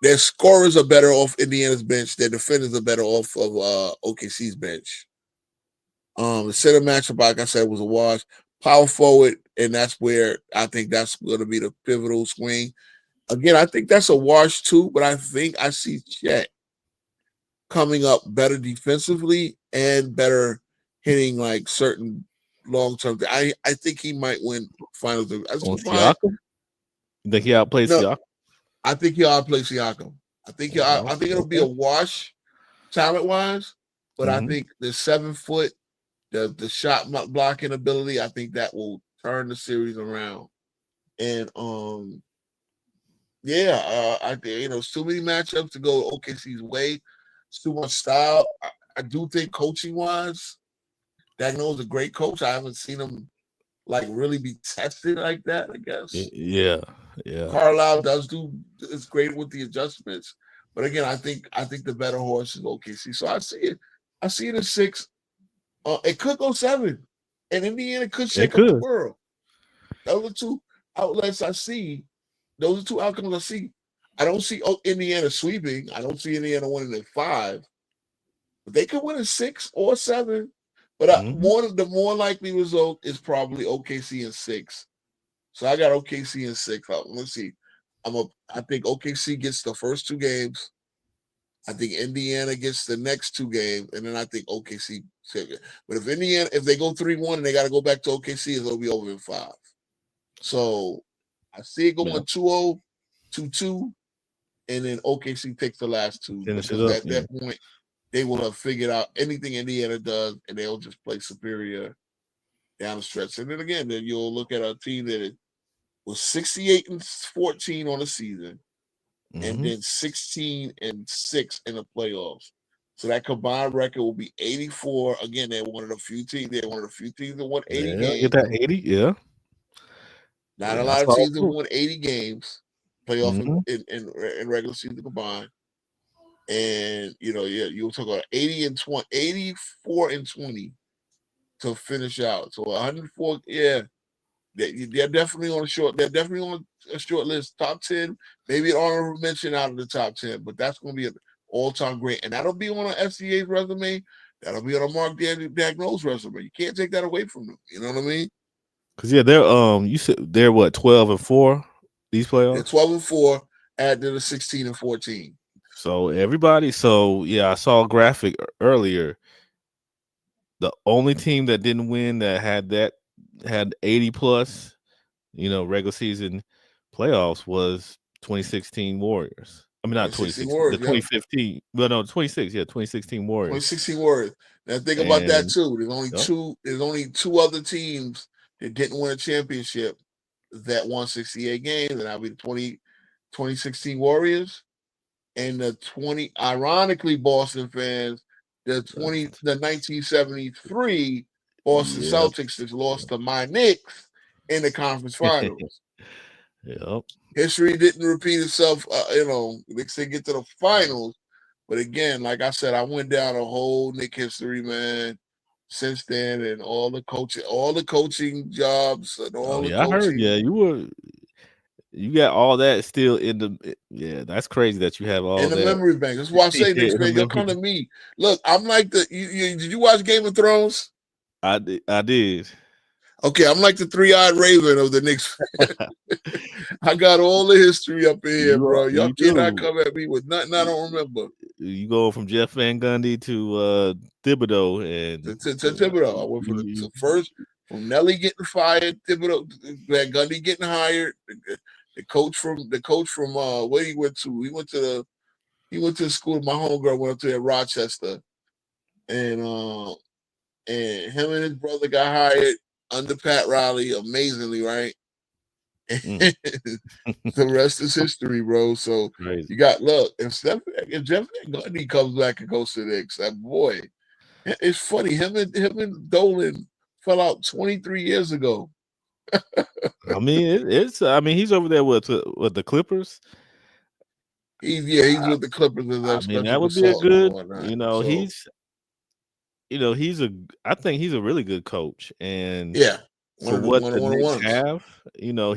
Their scorers are better off Indiana's bench. Their defenders are better off of OKC's bench. The center matchup, like I said, was a wash. Power forward, and that's where I think that's going to be the pivotal swing. Again, I think that's a wash too, but I think I see Chet coming up better defensively and better hitting like certain long-term. I think he might win finals. Siakam? You think he outplays Siakam? I think he'll outplay Siakam. I think it'll be a wash talent-wise, but I think the 7 foot, the shot blocking ability, I think that will turn the series around. And I think it's too many matchups to go OKC's way. It's too much style. I do think coaching-wise, Dagnall's a great coach. I haven't seen him like really be tested like that, I guess. Yeah. Carlisle is great with the adjustments. But again, I think the better horse is OKC. So I see it at 6. It could go 7. And Indiana could shake up the world. Those are 2 outlets I see. Those are 2 outcomes I see. I don't see Indiana sweeping. I don't see Indiana winning at 5. But they could win at 6 or 7. But the more likely result is probably OKC in 6. So I got OKC in 6. Let's see. I think OKC gets the first 2 games. I think Indiana gets the next 2 games, and then I think OKC. But if they go 3-1 and they got to go back to OKC, it'll be over in 5. So I see it going 2-0, 2-2. and then OKC takes the last two Finish it because up. at that point they will have figured out anything Indiana does, and they'll just play superior down the stretch. And then again, then you'll look at a team that was 68-14 on the season, and then 16-6 in the playoffs. So that combined record will be 84. Again, they're one of the few teams. They're one of the few teams that won 80 Yeah, games. get that 80. Yeah. Not Yeah, a lot of teams that won 80 games, playoff in regular season combined. And you'll talk about 84 and 20 to finish out. So 104, yeah. They're definitely on a short. They're definitely on a short list. Top 10, maybe an honorable mention out of the top 10, but that's going to be an all-time great, and that'll be on an FCA's resume. That'll be on a Mark Dagnall's resume. You can't take that away from them. You know what I mean? Because they're you said they're what 12-4 these playoffs. They're 12-4 add to the 16-14. So everybody. So yeah, I saw a graphic earlier. The only team that didn't win that had 80 plus, regular season playoffs was 2016 Warriors. I mean, not 2016, Warriors, the 2015, but no, 26, 2016 Warriors. 2016 Warriors. Now think about that too. There's only two other teams that didn't win a championship that won 68 games, and that'll be the 2016 Warriors and the ironically, Boston fans, the 1973 Boston Celtics that lost to my Knicks in the conference finals. Yep. History didn't repeat itself. Knicks didn't get to the finals, but again, like I said, I went down a whole Knick history, man. Since then, and all the coaching jobs, and all the coaching. I heard. Yeah, you got all that still in the. Yeah, that's crazy that you have all in the memory bank. That's why I say, Knicks fans, you'll come to me. Look, I'm like did you watch Game of Thrones? I did. Okay, I'm like the three-eyed raven of the Knicks. I got all the history up in here, bro. Y'all cannot come at me with nothing I don't remember. You go from Jeff Van Gundy to Thibodeau and to Thibodeau. I went from the first from Nelly getting fired, Thibodeau, Van Gundy getting hired. The coach from where he went to. He went to the school. My homegirl went up to Rochester, and him and his brother got hired under Pat Riley, amazingly, right? The rest is history, bro. So crazy. You got if Jeff Van Gundy comes back and goes to the Knicks, that boy, it's funny. Him and Dolan fell out 23 years ago. I mean, it's. I mean, he's over there with the Clippers. He's with the Clippers. I mean, that would be a good. I think he's a really good coach, and for what the Knicks have,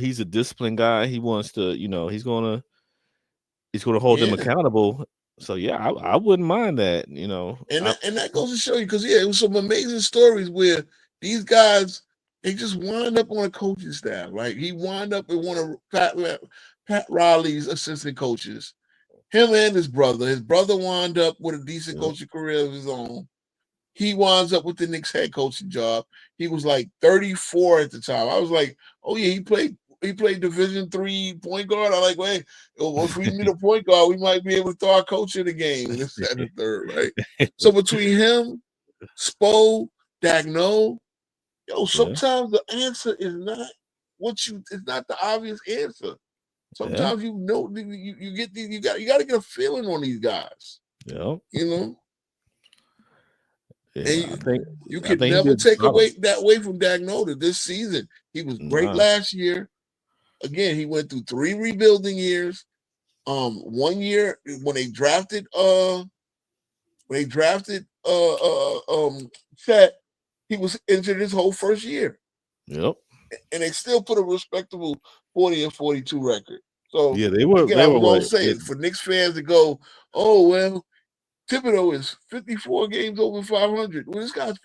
he's a disciplined guy. He wants to, he's gonna hold them accountable. So yeah, I wouldn't mind that, And that goes to show you because it was some amazing stories where these guys they just wind up on a coaching staff. Like he wound up with one of Pat Riley's assistant coaches. Him and his brother. His brother wound up with a decent coaching career of his own. He winds up with the Knicks head coaching job. He was like 34 at the time. I was like, oh yeah, he played Division III point guard. I like, wait, if we need a point guard, we might be able to throw our coach in the game. And this, that, and the third, right? So between him, Spo, Dagnall, sometimes the answer is not it's not the obvious answer. Sometimes you get these, you got to get a feeling on these guys. Yeah. And you can never take away from Dagnall this season. He was great last year. Again, he went through 3 rebuilding years. 1 year when they drafted Chet, he was injured his whole first year. Yep. And they still put a respectable 40-42 record. So yeah, they were. Again, I was going to say for Knicks fans to go, oh well, Thibodeau is 54 games over 500. Well, this guy's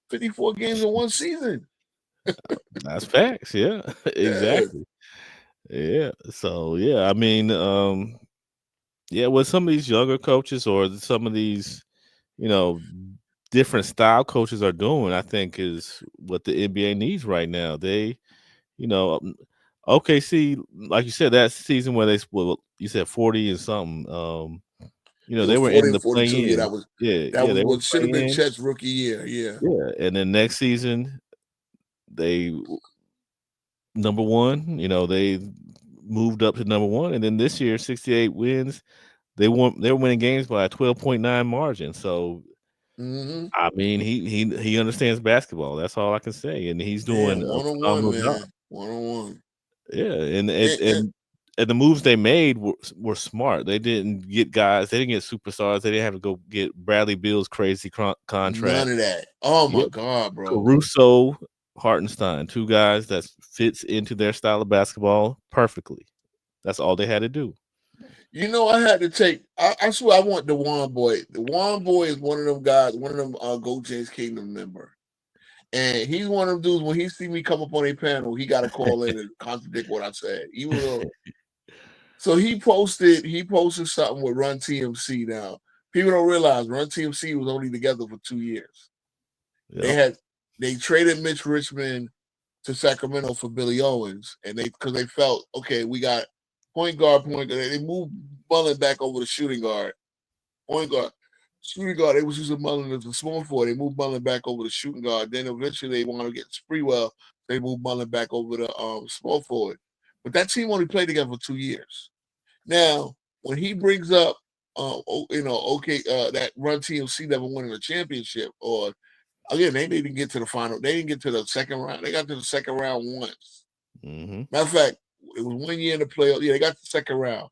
54 games in one season. That's facts. Yeah, exactly. Yeah. So yeah, I mean, with some of these younger coaches or some of these, different style coaches are doing, I think is what the NBA needs right now. They, OKC, like you said, that season where you said 40 and something. It They was were 40 in the and 42. Yeah, play-in. that Yeah, was they were what should have been playing. Chet's rookie year. Yeah. Yeah, and then next season they number one. They moved up to number one, and then this year 68 wins. They were winning games by a 12.9 margin. So Mm-hmm. I mean, he understands basketball. That's all I can say, and he's doing Man, a 1-on-1, phenomenal job. man. 1-on-1. Yeah, and and, And and and the moves they made were smart. They didn't get guys. They didn't get superstars. They didn't have to go get Bradley Beal's crazy none contract. of that. Oh my Yep. God, bro. Caruso, Hartenstein, two guys that fits into their style of basketball perfectly. That's all they had to do. You know, I had to take. I swear, I want the Juan boy. The Juan boy is one of them guys, one of them Go James Kingdom member, and he's one of them dudes. When he see me come up on a panel, he got to call in and contradict what I said, even though. So he posted something with Run TMC. Now people don't realize Run TMC was only together for 2 years. Yep. They traded Mitch Richmond to Sacramento for Billy Owens, and because they felt okay, we got point guard. They moved Mullen back over to shooting guard, point guard, shooting guard. They was using Mullen as a small forward. They moved Mullen back over to shooting guard. Then eventually they want to get Spreewell. They moved Mullen back over to small forward. But that team only played together for 2 years. Now, when he brings up, that Run TMC never winning a championship, or again, they didn't get to the final. They didn't get to the second round. They got to the second round once. Mm-hmm. Matter of fact, it was 1 year in the playoff. Yeah, they got to the second round.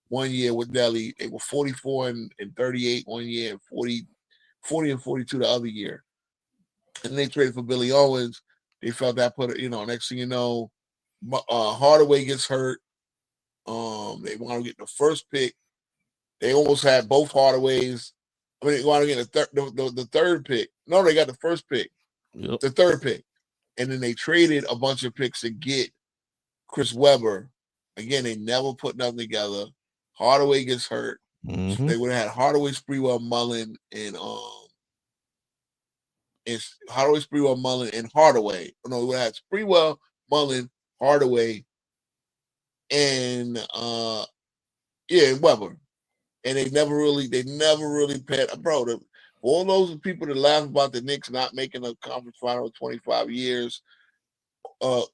1 year with Delhi. They were 44 and 38 1 year, and 40 and 42 the other year. And they traded for Billy Owens. They felt that next thing you know, Hardaway gets hurt. They want to get the first pick. They almost had both Hardaways. I mean, they want to get the third pick. No, they got the first pick, Yep. the third pick. And then they traded a bunch of picks to get Chris Webber. Again, they never put nothing together. Hardaway gets hurt. Mm-hmm. So they would have had Hardaway, Spreewell, Mullen, and Hardaway, Spreewell, Mullen, and Hardaway. No, we would have had Spreewell, Mullen, Hardaway, and Webber. And they never really paid. Bro, all those people that laugh about the Knicks not making a conference final in 25 years, the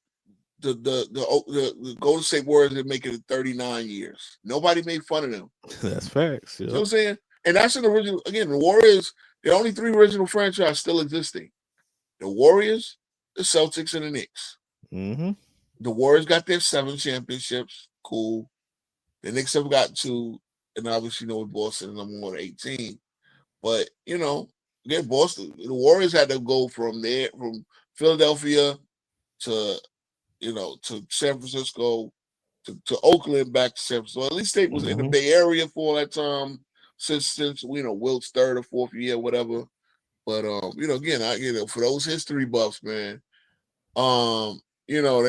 Golden State Warriors are making it 39 years. Nobody made fun of them. That's facts. Yep. You know what I'm saying? And that's an original. Again, the Warriors, the only 3 original franchises still existing. The Warriors, the Celtics, and the Knicks. Mm-hmm. The Warriors got their 7 championships. Cool. The Knicks have got 2. And obviously, with Boston, number 1, 18. But, again, Boston, the Warriors had to go from Philadelphia to San Francisco, to Oakland, back to San Francisco. At least they was in the Bay Area for all that time since Wilt's 3rd or 4th year, whatever. But again, for those history buffs, man, they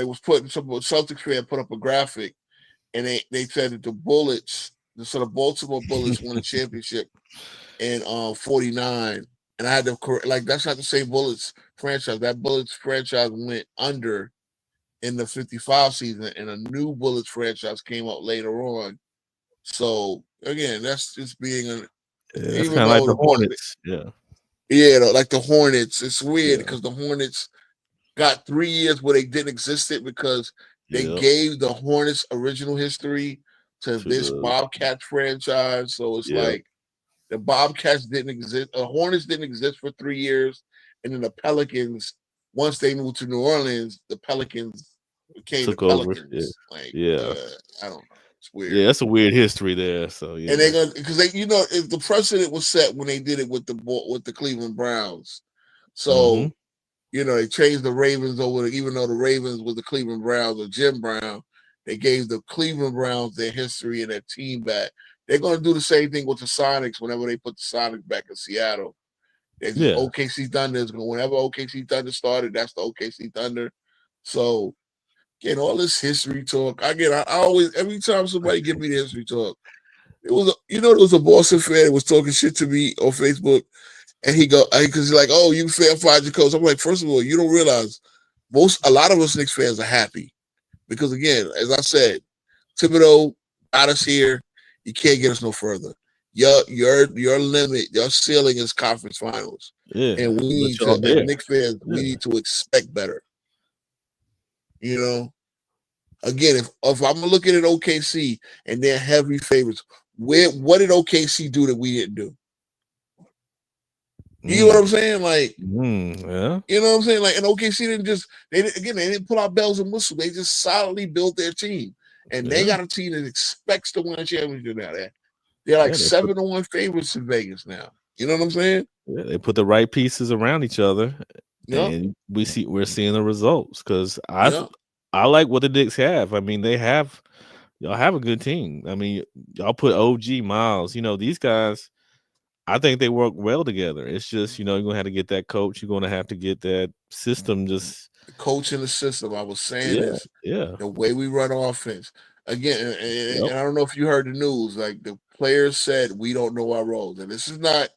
was putting some Celtics fan put up a graphic, and they said that the Baltimore Bullets won a championship in 49. And I had to correct, that's not the same Bullets franchise. That Bullets franchise went under in the 55 season, and a new Bullets franchise came up later on. So again, that's just being it's kind of like the Hornets. Like the Hornets. It's weird because the Hornets got 3 years where they didn't exist because they gave the Hornets original history to this Bobcats franchise. So it's like the Bobcats didn't exist. The Hornets didn't exist for 3 years, and then the Pelicans, once they moved to New Orleans, the Pelicans became the Pelicans. Over. I don't know. It's weird. Yeah, that's a weird history there. So and they're gonna because if the precedent was set when they did it with the Cleveland Browns. So they changed the Ravens over, even though the Ravens was the Cleveland Browns or Jim Brown, they gave the Cleveland Browns their history and their team back. They're going to do the same thing with the Sonics whenever they put the Sonics back in Seattle. OKC Thunder is going. Whenever OKC Thunder started, that's the OKC Thunder. So, again, all this history talk. I always, every time somebody give me the history talk, there was a Boston fan that was talking shit to me on Facebook. And because he's like, oh, you fired your coach. I'm like, first of all, you don't realize a lot of us Knicks fans are happy Because again, as I said, Thibodeau got us here. You can't get us no further. Your limit, your ceiling is conference finals. Yeah, And we but need to, y'all as there. Knicks fans, we Yeah. need to expect better. You know, again, if I'm looking at OKC and they're heavy favorites, what did OKC do that we didn't do? You know what I'm saying? Like, Yeah. you know what I'm saying? Like, and OKC they didn't pull out bells and whistles. They just solidly built their team. And they Yeah. got a team that expects to win a championship now. They're like Yeah, 7-1 favorites in Vegas now. You know what I'm saying? Yeah, they put the right pieces around each other, Yep. and we're seeing the results. Because Yep. I like what the Knicks have. I mean, y'all have a good team. I mean, y'all put OG Miles. You know, these guys. I think they work well together. It's just you're gonna have to get that coach. You're gonna have to get that system. Just The coach and the system, I was saying, yeah, is yeah. the way we run offense. Again, Yep. and I don't know if you heard the news, like the players said, we don't know our roles. And this is not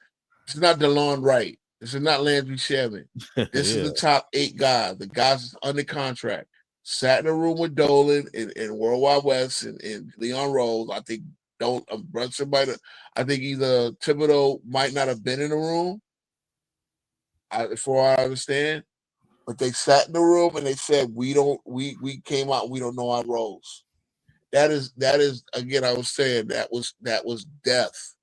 DeLon Wright. This is not Landry Sherman. This is Yeah. the top 8 guys, the guys that's under contract. Sat in a room with Dolan and World Wide West and Leon Rose. I think Brunson might have, I think either Thibodeau might not have been in the room, for I understand. But they sat in the room and they said, we came out, we don't know our roles. That is again, I was saying that was death.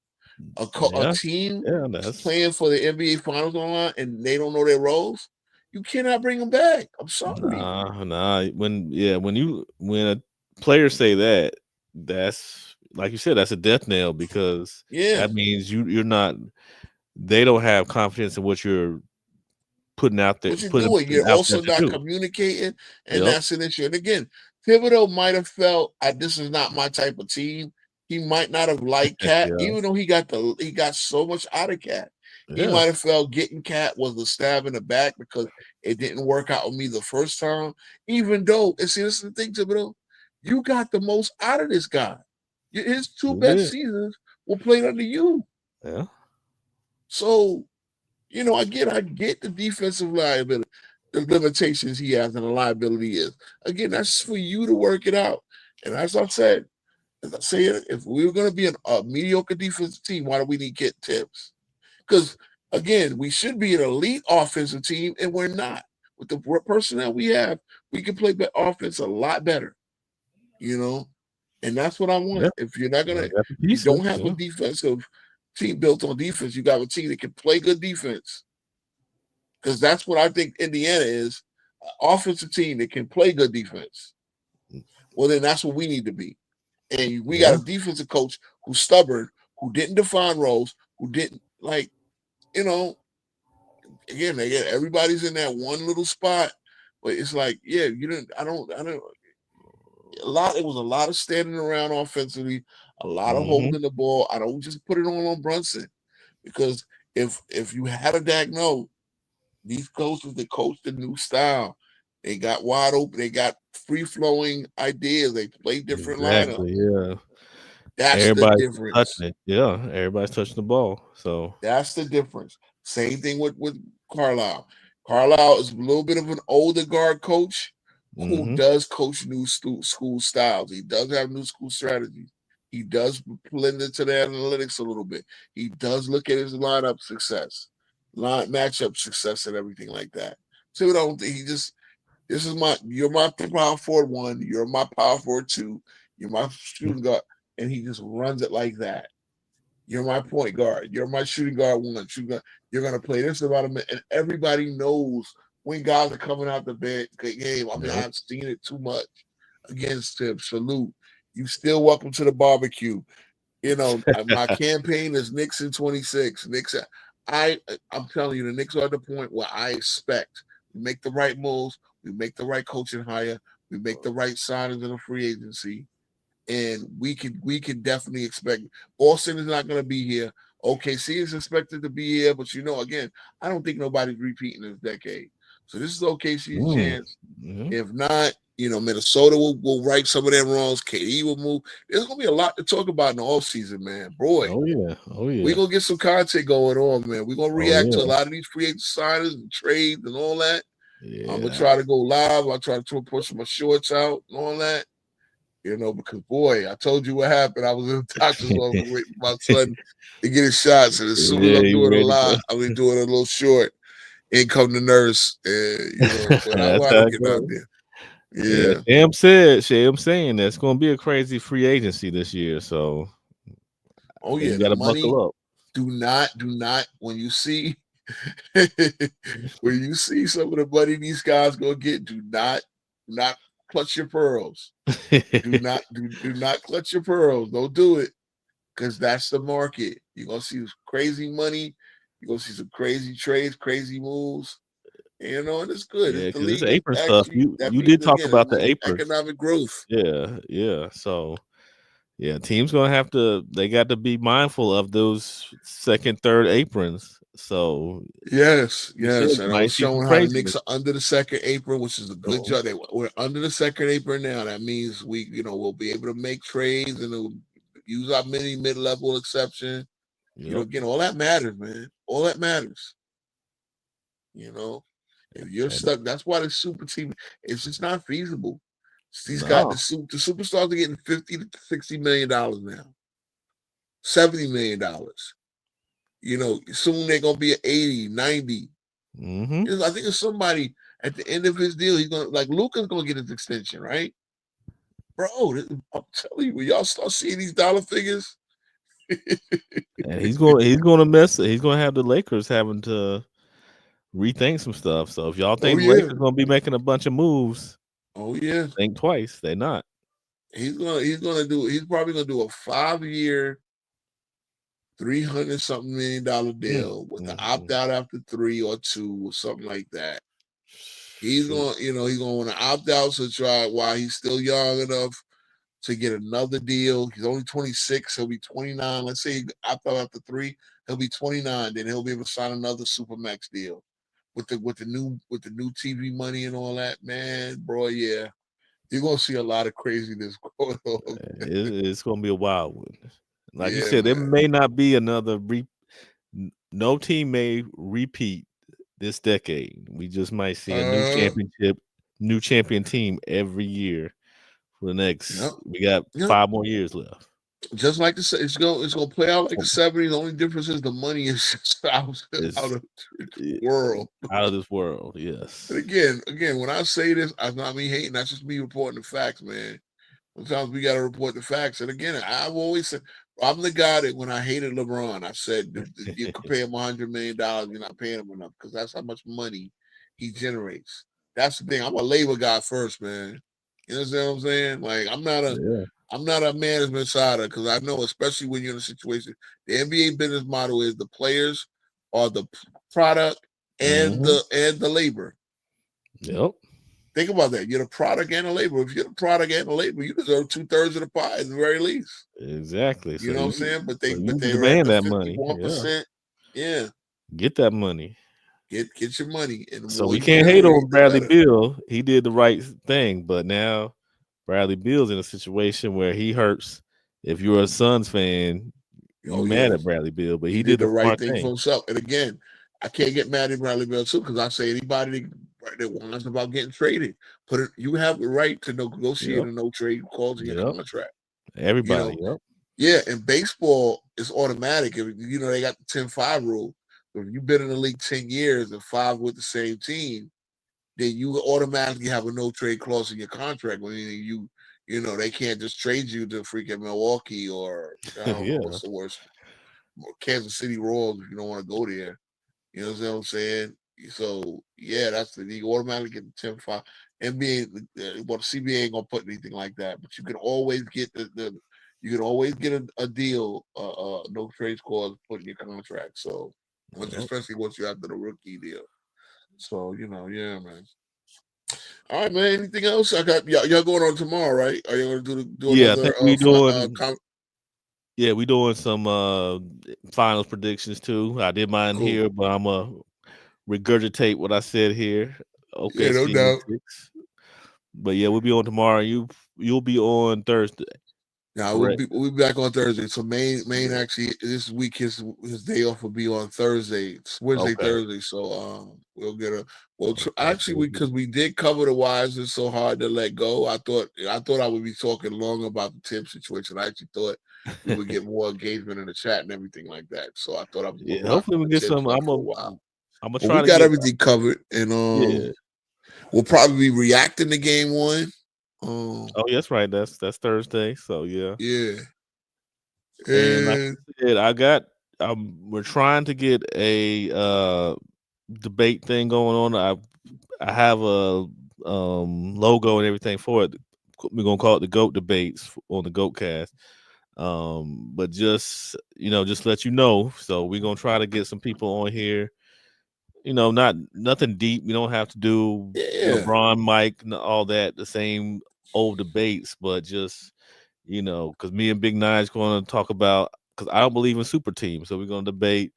A Yeah. team Yeah. That's playing for the NBA Finals online and they don't know their roles, you cannot bring them back. I'm sorry. nah. When a player say that, that's like you said, that's a death nail because Yeah. that means you're not. They don't have confidence in what you're putting out there, What you're putting doing, you're out there also to not do. communicating, and Yep. that's an issue. And again, Thibodeau might have felt this is not my type of team. He might not have liked Cat, Yeah. even though he got so much out of Cat. He Yeah. might have felt getting Cat was the stab in the back because it didn't work out with me the first time. Even though, and see, this is the thing, Thibodeau, you got the most out of this guy. His 2 You best did. seasons were played under you. Yeah. So again, I get the defensive liability, the limitations he has, and the liability is. Again, that's for you to work it out. And as I said, if we were going to be a mediocre defensive team, why do we need Kit Tibbs? Because again, we should be an elite offensive team, and we're not. With the personnel we have, we can play offense a lot better. And that's what I Yeah. want. If you're not gonna, Got the if you don't pieces. have a defensive team built on defense, you got a team that can play good defense. Because that's what I think Indiana is, an offensive team that can play good defense. Well, then that's what we need to be. And we got a defensive coach who's stubborn, who didn't define roles, who didn't again, everybody's in that one little spot, but it's like, yeah, you didn't, I don't, it was a lot of standing around offensively, a lot of Mm-hmm. holding the ball. I don't just put it on Brunson because if you had a diagnose, these coaches that coach the new style, they got wide open, they got free flowing ideas, they play different lineups. Exactly. Yeah. That's the Everybody's difference. touching it. Yeah. Everybody's touching the ball. So That's the difference. Same thing with Carlisle. Carlisle is a little bit of an older guard coach who does coach new school styles. He does have new school strategies. He does blend into the analytics a little bit. He does look at his lineup success, matchup success, and everything like that. So I don't think you're my power forward 1, you're my power forward 2, you're my shooting guard, and he just runs it like that. You're my point guard. You're my shooting guard 1. You're gonna play this about a minute, and everybody knows when guys are coming out the game. I mean, I've seen it too much against him. Salute. You still welcome to the barbecue. My campaign is Knicks in 26. Knicks. I'm telling you, the Knicks are at the point where I expect we make the right moves, we make the right coaching hire, we make the right signings in the free agency, and we can definitely expect. Boston is not going to be here. OKC is expected to be here, but again, I don't think nobody's repeating this decade. So this is OKC's chance. If not, Minnesota will right some of their wrongs. KD will move. There's going to be a lot to talk about in the offseason, man. Boy. Oh yeah. We're going to get some content going on, man. We're going to react to a lot of these free agent signings and trades and all that. I'm gonna Yeah. try to go live. I try to push my shorts out and all that. Because boy, I told you what happened. I was in the doctor's office waiting for my son to get his shots, and as soon as Yeah, I'm you doing a ready to lot, go. I mean doing a little short, in come the nurse, and but I That's wound how up it getting out goes. there. Yeah, Yeah. Sham saying that's going to be a crazy free agency this year. So Oh they yeah, got the to money. buckle up. Do not when you see when you see some of the money these guys gonna get, do not clutch your pearls. Do not clutch your pearls. Don't do it, because that's the market. You're gonna see crazy money. You're gonna see some crazy trades, crazy moves. And it's good. Yeah, It's the because this league is apron stuff, actually, you that you means did talk again it about the means aprons. economic growth. Yeah. So yeah, teams gonna have to. They got to be mindful of those second, third aprons. So Yes, you said yes. you And I might was see some showing how the Knicks craziness. are under the second apron, which is a good So job. We're under the second apron now. That means we'll be able to make trades and use our mini mid-level exception. yep, Again, all that matters, man. All that matters. You know, if you're and stuck, that's why the super team, it's just not feasible. These got no, the superstars are getting $50 to $60 million now, $70 million. Soon they're gonna be at 80, 90. hmm I think it's somebody at the end of his deal, he's gonna, like, Luka's gonna get his extension, right? Bro, I'm telling you, when y'all start seeing these dollar figures, and he's gonna have the Lakers having to rethink some stuff. So if y'all oh think the yeah, Lakers gonna be making a bunch of moves, oh yeah, think twice. They not. he's probably gonna do a 5-year, 300 something $1 million deal with the opt Mm-hmm. out after 3 or 2 or something like that. He's Shoot. gonna want to opt out to try while he's still young enough to get another deal. He's only 26. He'll be 29. Let's say he opt out after 3. He'll be 29. Then he'll be able to sign another supermax deal with the new TV money and all that. Man, bro, yeah, you're gonna see a lot of craziness going on. It's gonna be a wild one. Like you Yeah, said, there man. may not be another no team may repeat this decade. We just might see a Uh, new champion team every year for the yep, next. We got yep. 5 more years left. Just like the it's gonna play out like the '70s. The only difference is the money is just out It's of the world. out of this world. And Yes. again, when I say this, I'm not me hating. That's just me reporting the facts, man. Sometimes we got to report the facts. And again, I've always said I'm the guy that when I hated LeBron, I said if you could pay him $100 million, you're not paying him enough because that's how much money he generates. That's the thing. I'm a labor guy first, man. You understand what I'm saying? Like Yeah. I'm not a management sider because I know, especially when you're in a situation, the NBA business model is the players are the product and hmm the labor. Yep. Think about that. You're the product and the labor. If you're the product and the labor, you deserve 2/3 of the pie at the very least. Exactly. You know what I'm saying? But So you they are at demand the that money. Yeah. 51%. Yeah, Get that money. get your money, and the So more we you can't hate generate, on the Bradley better. Beal. He did the right thing, but now Bradley Beal's in a situation where he hurts. If you're a Suns fan, you Oh mad yeah, at Bradley Beal, but he he did did the the right smart thing for thing. himself. And again, I can't get mad at Bradley Beal too because I say anybody that wants about getting traded, you have the right to negotiate Yep. a no trade clause in your Yep. contract. You Everybody. know, Yep. yeah, in baseball, it's automatic. If they got the 10-5 rule. So if you've been in the league 10 years and 5 with the same team, then you automatically have a no trade clause in your contract. Meaning they can't just trade you to freaking Milwaukee or I don't know Yeah. what's the worst, Kansas City Royals if you don't want to go there. You know what I'm saying? So yeah, that's you automatically get the 10-5. NBA, well, the CBA ain't gonna put anything like that, but you can always get you can always get a deal, no trade clause put in your contract. So Yep. especially once you after the rookie deal. So yeah, man. All right, man. Anything else? I got y'all going on tomorrow, right? Are you going to do Yeah, I another think we doing some finals predictions too. I did mine cool? here, but I'm regurgitate what I said here. Yeah, Okay, no see in doubt. 6. But yeah, we'll be on tomorrow. You'll be on Thursday. Now Correct. we'll be back on Thursday. So Maine Yeah. actually this week his day off will be on Thursday. It's Wednesday, Okay. Thursday. So we'll get a Okay. actually because we did cover the wires. It's so hard to let go. I thought I would be talking long about the Tim situation. I actually thought we would get more engagement in the chat and everything like that. So I thought I was Yeah. gonna rock Hopefully we with the get Tim some. stuff for a while. I'm gonna But we try to got get. everything covered, and Yeah. we'll probably be reacting to game one. Oh, yeah, that's right. That's Thursday. So yeah. Yeah, And like and I said, we're trying to get a debate thing going on. I have a logo and everything for it. We're gonna call it the GOAT debates on the GOAT cast. But just just let you know. So we're gonna try to get some people on here. Not nothing deep. We don't have to do yeah, LeBron, Mike, and all that, the same old debates, but just because me and Big Nine's going to talk about, because I don't believe in super teams, so we're going to debate,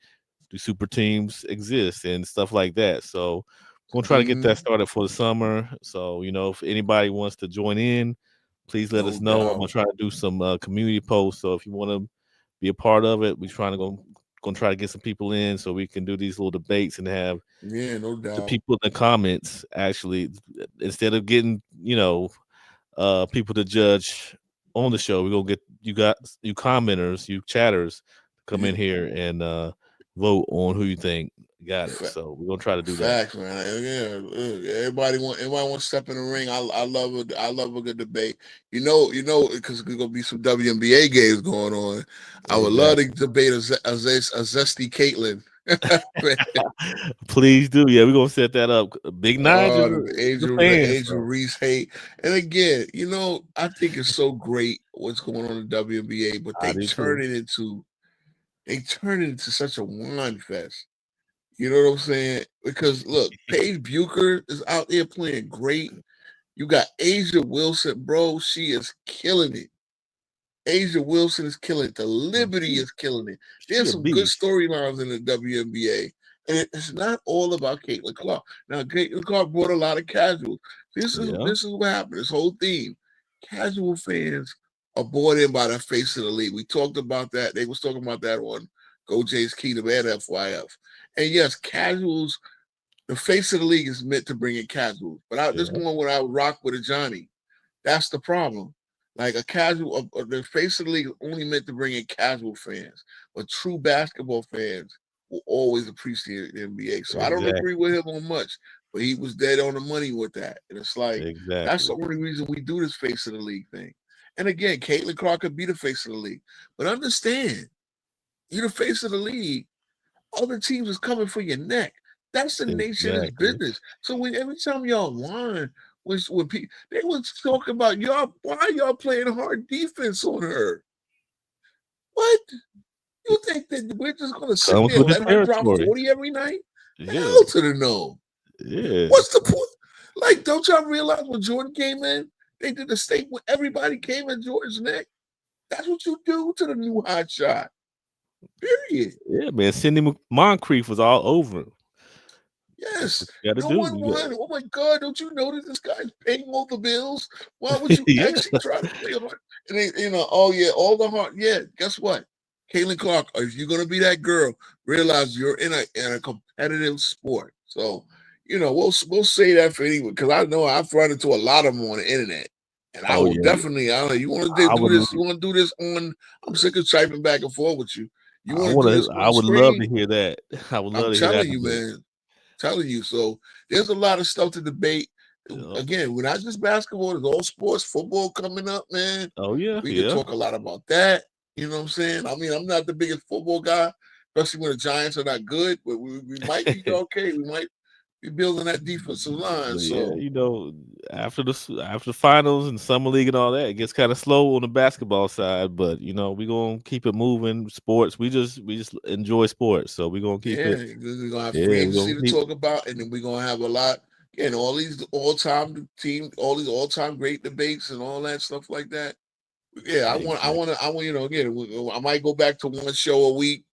do super teams exist and stuff like that. So we're going to try to get that mhm, started for the summer. So if anybody wants to join in, please let no us know. I'm doubt. going to try to do some community posts. So if you want to be a part of it, we're trying to going to try to get some people in so we can do these little debates and have Yeah, no the doubt. people in the comments actually, instead of getting people to judge on the show, we're gonna get you commenters, you chatters to come Yeah, in here and vote on who you think got it. fa- So we're gonna try to do that. facts, man. Yeah, look, everybody want to step in the ring. I love a good debate. Because there's gonna be some WNBA games going on. I would love to Exactly. debate a zesty Caitlin. Please do. Yeah, we're gonna set that up. Big Nine just Oh, a the fan, Angel so Reese hate. And again, I think it's so great what's going on in the WNBA, but I do too. they turn it into such a wine fest. You know what I'm saying? Because look, Paige Bucher is out there playing great. You got Asia Wilson, bro. She is killing it. Asia Wilson is killing it. The Liberty She is killing it. she There's a some good beast. storylines in the WNBA. And it's not all about Caitlin Clark. Now, Caitlin Clark brought a lot of casuals. Yeah, This is what happened. This whole theme. Casual fans are bought in by the face of the league. We talked about that. They was talking about that on Go Jays Kingdom and FYF. And yes, casuals, the face of the league is meant to bring in casuals. But this yeah, one when I rock with a Johnny. That's the problem. Like a casual, the face of the league is only meant to bring in casual fans, but true basketball fans will always appreciate the NBA. So I don't agree exactly, with him on much, but he was dead on the money with that. And it's like that's the exactly. only reason we do this face of the league thing. And again, Caitlin Clark could be the face of the league, but understand you're the face of the league. Other teams is coming for your neck. That's the nature of this Exactly. business. So when every time y'all whine, when people they was talking about y'all, why y'all playing hard defense on her? What? You think that we're just gonna sit Comes there and with the let her drop territory. 40 every night? Yeah, Hell to the no. yeah. What's the point? Like, don't y'all realize when Jordan came in, they did the statement. Everybody came at Jordan's neck. That's what you do to the new hot shot. Period. Yeah, man. Cindy Moncrief was all over him. That's Yes. what you got to No do. one You won. Oh my God! Don't you know that this guy's paying all the bills? Why would got, you yeah, actually try to play hard? And oh yeah, all the hard. Yeah, guess what? Caitlin Clark, if you're gonna be that girl, realize you're in a competitive sport. So, we'll say that for anyone because I know I've run into a lot of them on the internet, and I oh will yeah. definitely. I don't know. You want to I do would. this? You want to do this on? I'm sick of typing back and forth with you. You I want to want do to. this I on would love to screen? hear that. I would I'm love to hear that telling you, debate. man. Telling you. So there's a lot of stuff to debate. Yep. Again, we're not just basketball, there's all sports, football coming up, man. Oh yeah, We could yeah. talk a lot about that. You know what I'm saying? I mean, I'm not the biggest football guy, especially when the Giants are not good, but we might be okay. We might be building that defensive line. But yeah, So after the finals and summer league and all that, it gets kind of slow on the basketball side. But we gonna keep it moving. Sports, we just enjoy sports, so we gonna keep yeah, it. we're gonna have free Yeah, we agency gonna to keep. talk about, and then we're gonna have a lot. Again, all these all these all-time great debates and all that stuff like that. Yeah, Exactly. I want, again, I might go back to one show a week,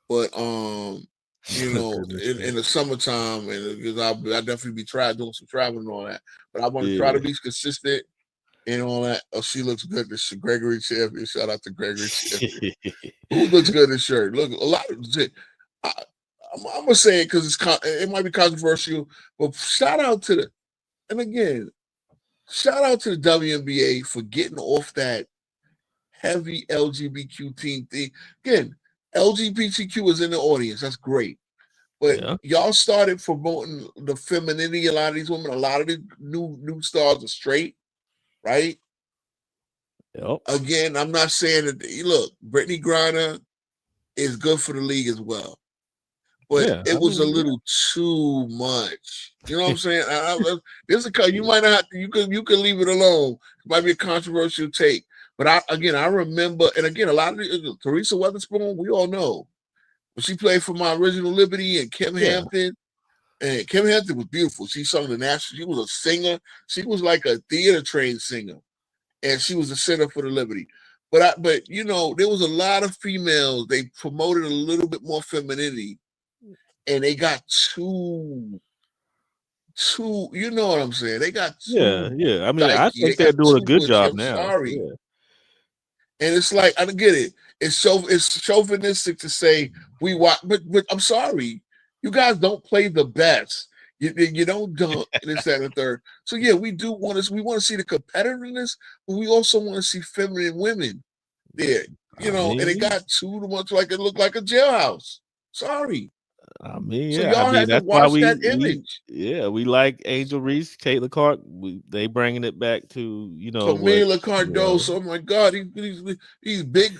but Goodness in the gracious. summertime, and because I definitely be doing some traveling and all that. But I want to try to Yeah, be consistent and all that. Oh, she looks good. This Gregory Champion. Shout out to Gregory Champion. Who looks good in the shirt? Look, a lot of I'm gonna say it because it might be controversial, but shout out to the and again, shout out to the WNBA for getting off that heavy LGBTQ team thing. Again, LGBTQ is in the audience. That's great. But Yeah. y'all started promoting the femininity. A lot of these women, a lot of the new stars are straight, right? Yep. Again, I'm not saying that. Look, Brittany Griner is good for the league as well, but Yeah. it was a little too much. You know what I'm saying? This is you might not have to. You can leave it alone. It might be a controversial take, but I remember, and again, a lot of Teresa Weatherspoon. We all know, but she played for my original Liberty and Kim Yeah. Hampton. And Kim Hampton was beautiful. She sung the national. She was a singer. She was like a theater trained singer, and she was a center for the Liberty. But there was a lot of females. They promoted a little bit more femininity, and they got too. You know what I'm saying? They got Yeah. too Yeah. I mean, I dykey. They think they're got doing a too good butchy. job I'm now. sorry. Yeah. And it's like I don't get it. It's chauvinistic to say we watch, but I'm sorry, you guys don't play the best. You don't dunk in this, that, and the third. So yeah, we want to see the competitiveness, but we also want to see feminine women there. I And it mean, got too much like it looked like a jailhouse. Sorry. So yeah. I y'all mean, had to that's why watch that image. we like Angel Reese, Caitlin Clark. They bringing it back to what Camila Cardoso, oh my God, he's big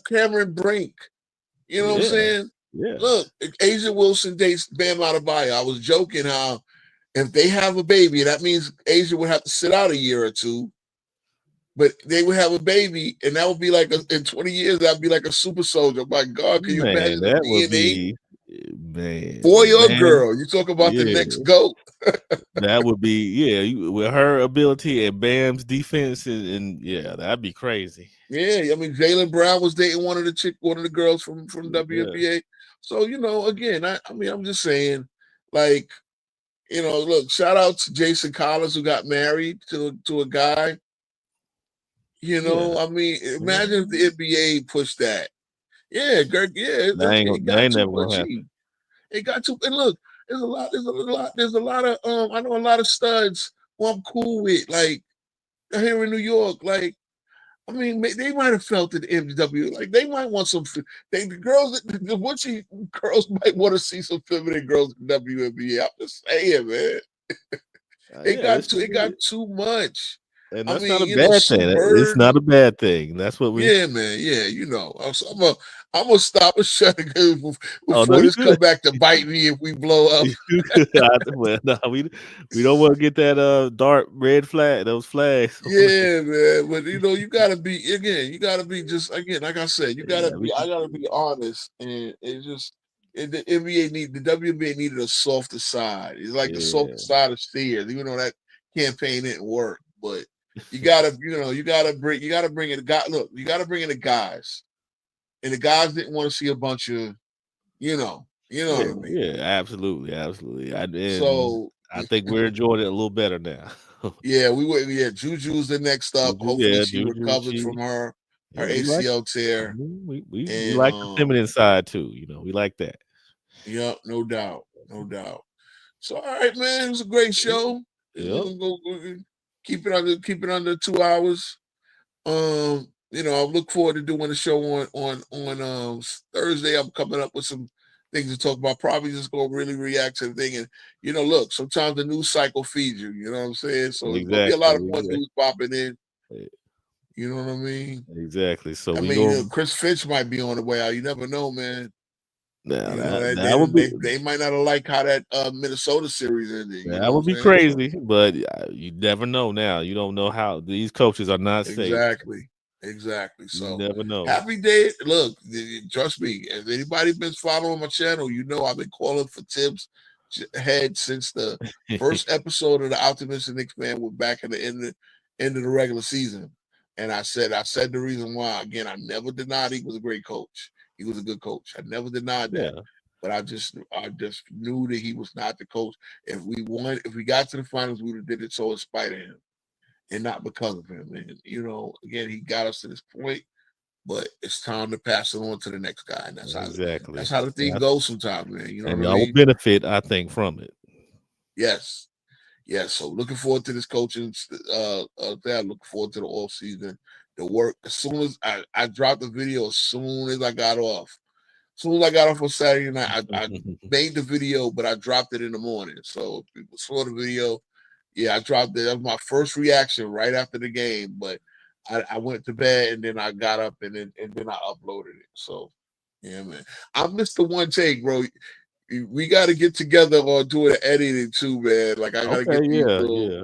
Cameron Brink. You know what I'm Yeah. saying? Yeah. Look, Asia Wilson dates Bam Adebayo. I was joking how if they have a baby, that means Asia would have to sit out a year or two, but they would have a baby, and that would be like in 20 years, that'd be like a super soldier. My God, can you Man, imagine the that would DNA? be man, Boy or Bam. girl? You talk about the Yeah, next GOAT. that would be with her ability and Bam's defense and yeah, that'd be crazy. Yeah, I mean Jaylen Brown was dating one of the girls from Yeah. WNBA. So again, I'm just saying, like, look, shout out to Jason Collins who got married to a guy. Yeah. I mean, imagine if Mhm. the NBA pushed that. Yeah, Kirk, yeah, it That got ain't too never gonna happen. pushy. It got too and look, there's a lot of I know a lot of studs who I'm cool with, like here in New York. Like, I mean, they might have felt it in MW. Like they might want some the girls girls might want to see some feminine girls in WNBA. I'm just saying, man. Yeah, this It would got be too much. and I that's not a mean, bad Sue thing. It's Bird. not a bad thing. That's what we Yeah, man. Yeah, I'm gonna stop and shut it Oh no, before you this come good. back to bite me if we blow up. Well, no, we don't want to get that dark red flag, those flags. Yeah, man. But you gotta be again. You gotta be just again, like I said. Yeah, we I can, gotta be honest, and it's just the the WNBA needed a softer side. It's like the softer yeah, side of Steers. Even though that campaign didn't work, but you gotta you gotta bring in the guy. Look, you gotta bring in the guys, and the guys didn't want to see a bunch of what I mean. yeah, absolutely, absolutely. And So I think we're enjoying it a little better now. yeah, we were. Yeah, Juju's the next up. Hopefully, she Juju, recovers from her we like ACL tear. we And like the feminine side too. We like that. yeah, no doubt, no doubt. So all right, man, it was a great show. We're Yep, gonna go keep it under 2 hours. I look forward to doing the show on Thursday. I'm coming up with some things to talk about. Probably just gonna really react to the thing. And look, sometimes the news cycle feeds you. You know what I'm saying? So it's gonna be a lot of more news popping in. You know what I mean? exactly. So I we mean, go Chris Finch might be on the way out. You never know, man. now. That would be They might not have liked how that Minnesota series ended. You that know would what be I'm saying? So, crazy, but you never know. Now you don't know how these coaches are not safe. exactly. You So never know. happy day. Look, trust me. If anybody been following my channel, I've been calling for Tibbs head since the first episode of the Optimistic Knicks fan was back in the end of the regular season. And I said the reason why. Again, I never denied he was a great coach. He was a good coach. I never denied that. Yeah, But I just knew that he was not the coach. If we got to the finals, we would have did it so in spite of him. and not because of him. And again, he got us to this point, but it's time to pass it on to the next guy. And that's Exactly. how the thing goes sometimes, man. You know And what I y'all will mean? benefit, I think, from it. Yes. Yes. So looking forward to this coaching thing. Looking forward to the off season. The work as soon as I dropped the video, as soon as I got off. As soon as I got off on Saturday night, I made the video, but I dropped it in the morning. So if people saw the video, yeah, I dropped it. That was my first reaction right after the game. But I went to bed and then I got up and then I uploaded it. So yeah, man. I missed the one take, bro. We got to get together on doing the editing too, man. Like I got to Okay, get these yeah, little. yeah.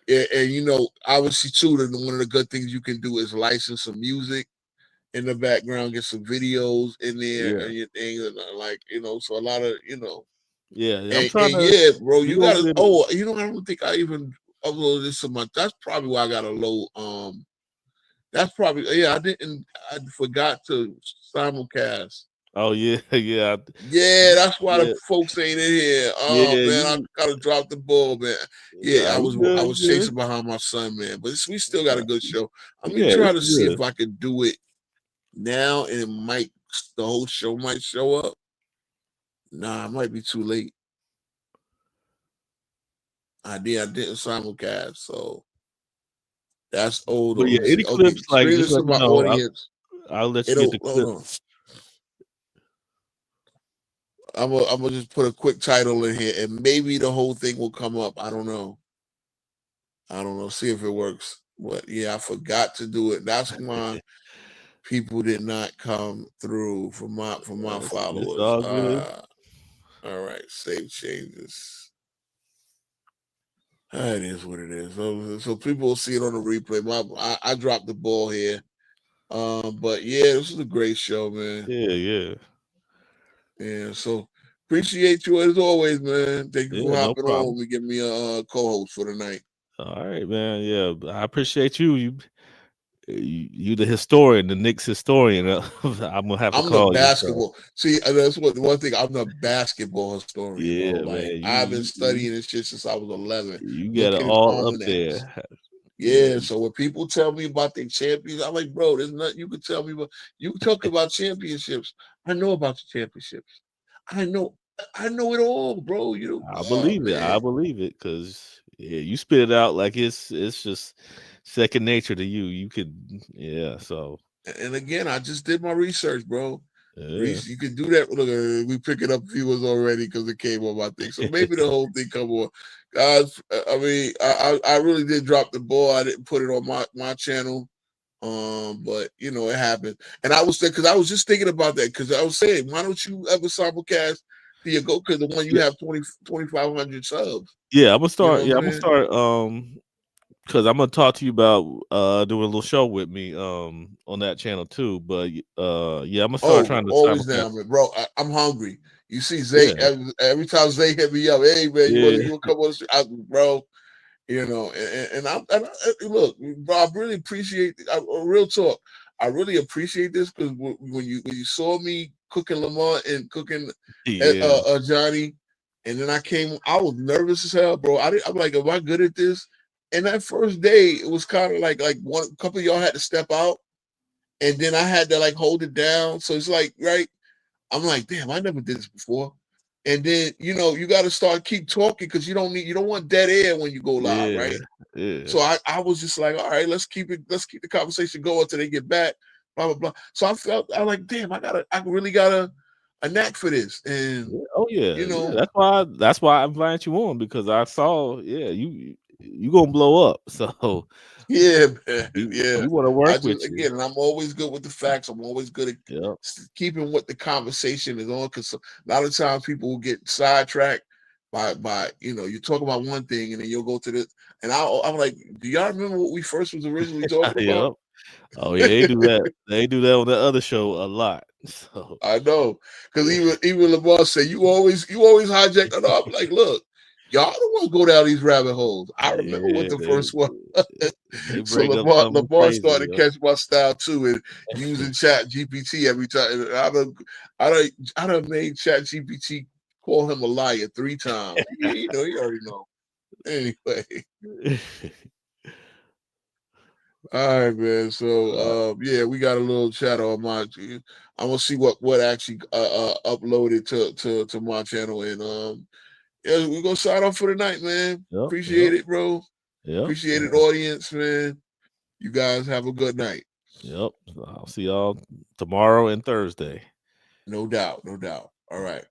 And obviously too, one of the good things you can do is license some music in the background, get some videos in there Yeah. and your things, and so a lot of Yeah, I'm and trying to yeah, bro, we you gonna gotta. get it. Oh, I don't think I even uploaded this so much. That's probably why I got a low. That's probably I didn't. I forgot to simulcast. Oh yeah, yeah. Yeah, that's why the Yeah, folks ain't in here. Oh yeah, man, I you gotta drop the ball, man. Yeah, nah, you I good, was you good. chasing behind my son, man. But we still got a good show. I'm gonna Yeah, try this to is see good. if I can do it now, and the whole show might show up. Nah, it might be too late. I didn't simulcast, so that's old. But Let yeah, me see. any Okay, clips, like, screen just this to let me my know. audience. I'll let you get It'll the hold clip. on. I'm gonna just put a quick title in here, and maybe the whole thing will come up. I don't know. See if it works. But yeah, I forgot to do it. That's why people did not come through from my It's followers. all good. All right, save changes. It is what it is. So people will see it on the replay. I dropped the ball here. But yeah, this is a great show, man. Yeah, yeah. Yeah, so appreciate you as always, man. Thank you for Yeah, no hopping on problem. and giving me a co-host for the night. All right, man. Yeah, I appreciate you. You the historian, the Knicks historian. I'm gonna have to I'm the call you. So basketball. See, that's one thing. I'm the basketball historian, bro. yeah, Like man. I've been studying this shit since I was 11, You got it looking in all up almanacs. there. Yeah, Yeah, so when people tell me about their champions, I'm like, bro, there's nothing you can tell me about. You talk about championships. I know about the championships. I know, I know it all, bro. I Oh believe it. I man. believe it because yeah, you spit it out like it's just second nature to you. You could yeah. So And again, I just did my research, bro. yeah. Reese, you can do that. Look, we picking up viewers already because it came on my thing. So maybe the whole thing come on, guys. I mean, I really did drop the ball. I didn't put it on my channel. But it happened, and I was there because I was just thinking about that because I was saying, why don't you ever simulcast the Agoka, the one you Yeah, have 2,500 subs? yeah. I'm gonna You know start. what Yeah, I'm I'm gonna saying? start. Because I'm gonna talk to you about doing a little show with me on that channel too. But yeah, I'm gonna start Oh, trying to always simulcast. down, man, bro. I'm hungry. You see, Zay Yeah, every time Zay hit me up, hey man, yeah, you want to come on the street? Bro, look, bro, I really appreciate real talk. I really appreciate this because when you saw me cooking Lamont and cooking yeah, Johnny, and then I was nervous as hell, bro. I'm like, am I good at this? And that first day, it was kind of like one couple of y'all had to step out, and then I had to like hold it down. So it's like, right? I'm like, damn, I never did this before. And then you got to start keep talking because you don't want dead air when you go live, yeah, right? yeah, So I was just like, all right, let's keep the conversation going until they get back, blah blah blah. So I like, damn, I really got a knack for this, and yeah. Oh yeah, you yeah. know, That's why I invited you on because I saw yeah you gonna blow up. So yeah, man, we yeah. want to I work just with you. again, and I'm always good with the facts. I'm always good at Yeah, keeping what the conversation is on because a lot of times people will get sidetracked by you talk about one thing and then you'll go to this. And I'm like, do y'all remember what we first was originally talking about? yep. Oh yeah, they do that. They do that on the other show a lot. So I know, because yeah, even Lamar said you always hijack. And I'm like, look, y'all don't want to go down these rabbit holes. I remember what yeah, the first one. they So bring up something Lamar crazy. started to catch my style too, and using Chat GPT every time. And I done made Chat GPT call him a liar 3 times. Yeah, you already know. Anyway, Yep. All right, man. So yeah, we got a little chat on my. I'm gonna see what actually uploaded to my channel, and yeah, we're gonna sign off for the night, man. Appreciate it, bro. Appreciate it, audience, man. You guys have a good night. Yep. I'll see y'all tomorrow and Thursday. No doubt, no doubt. All right.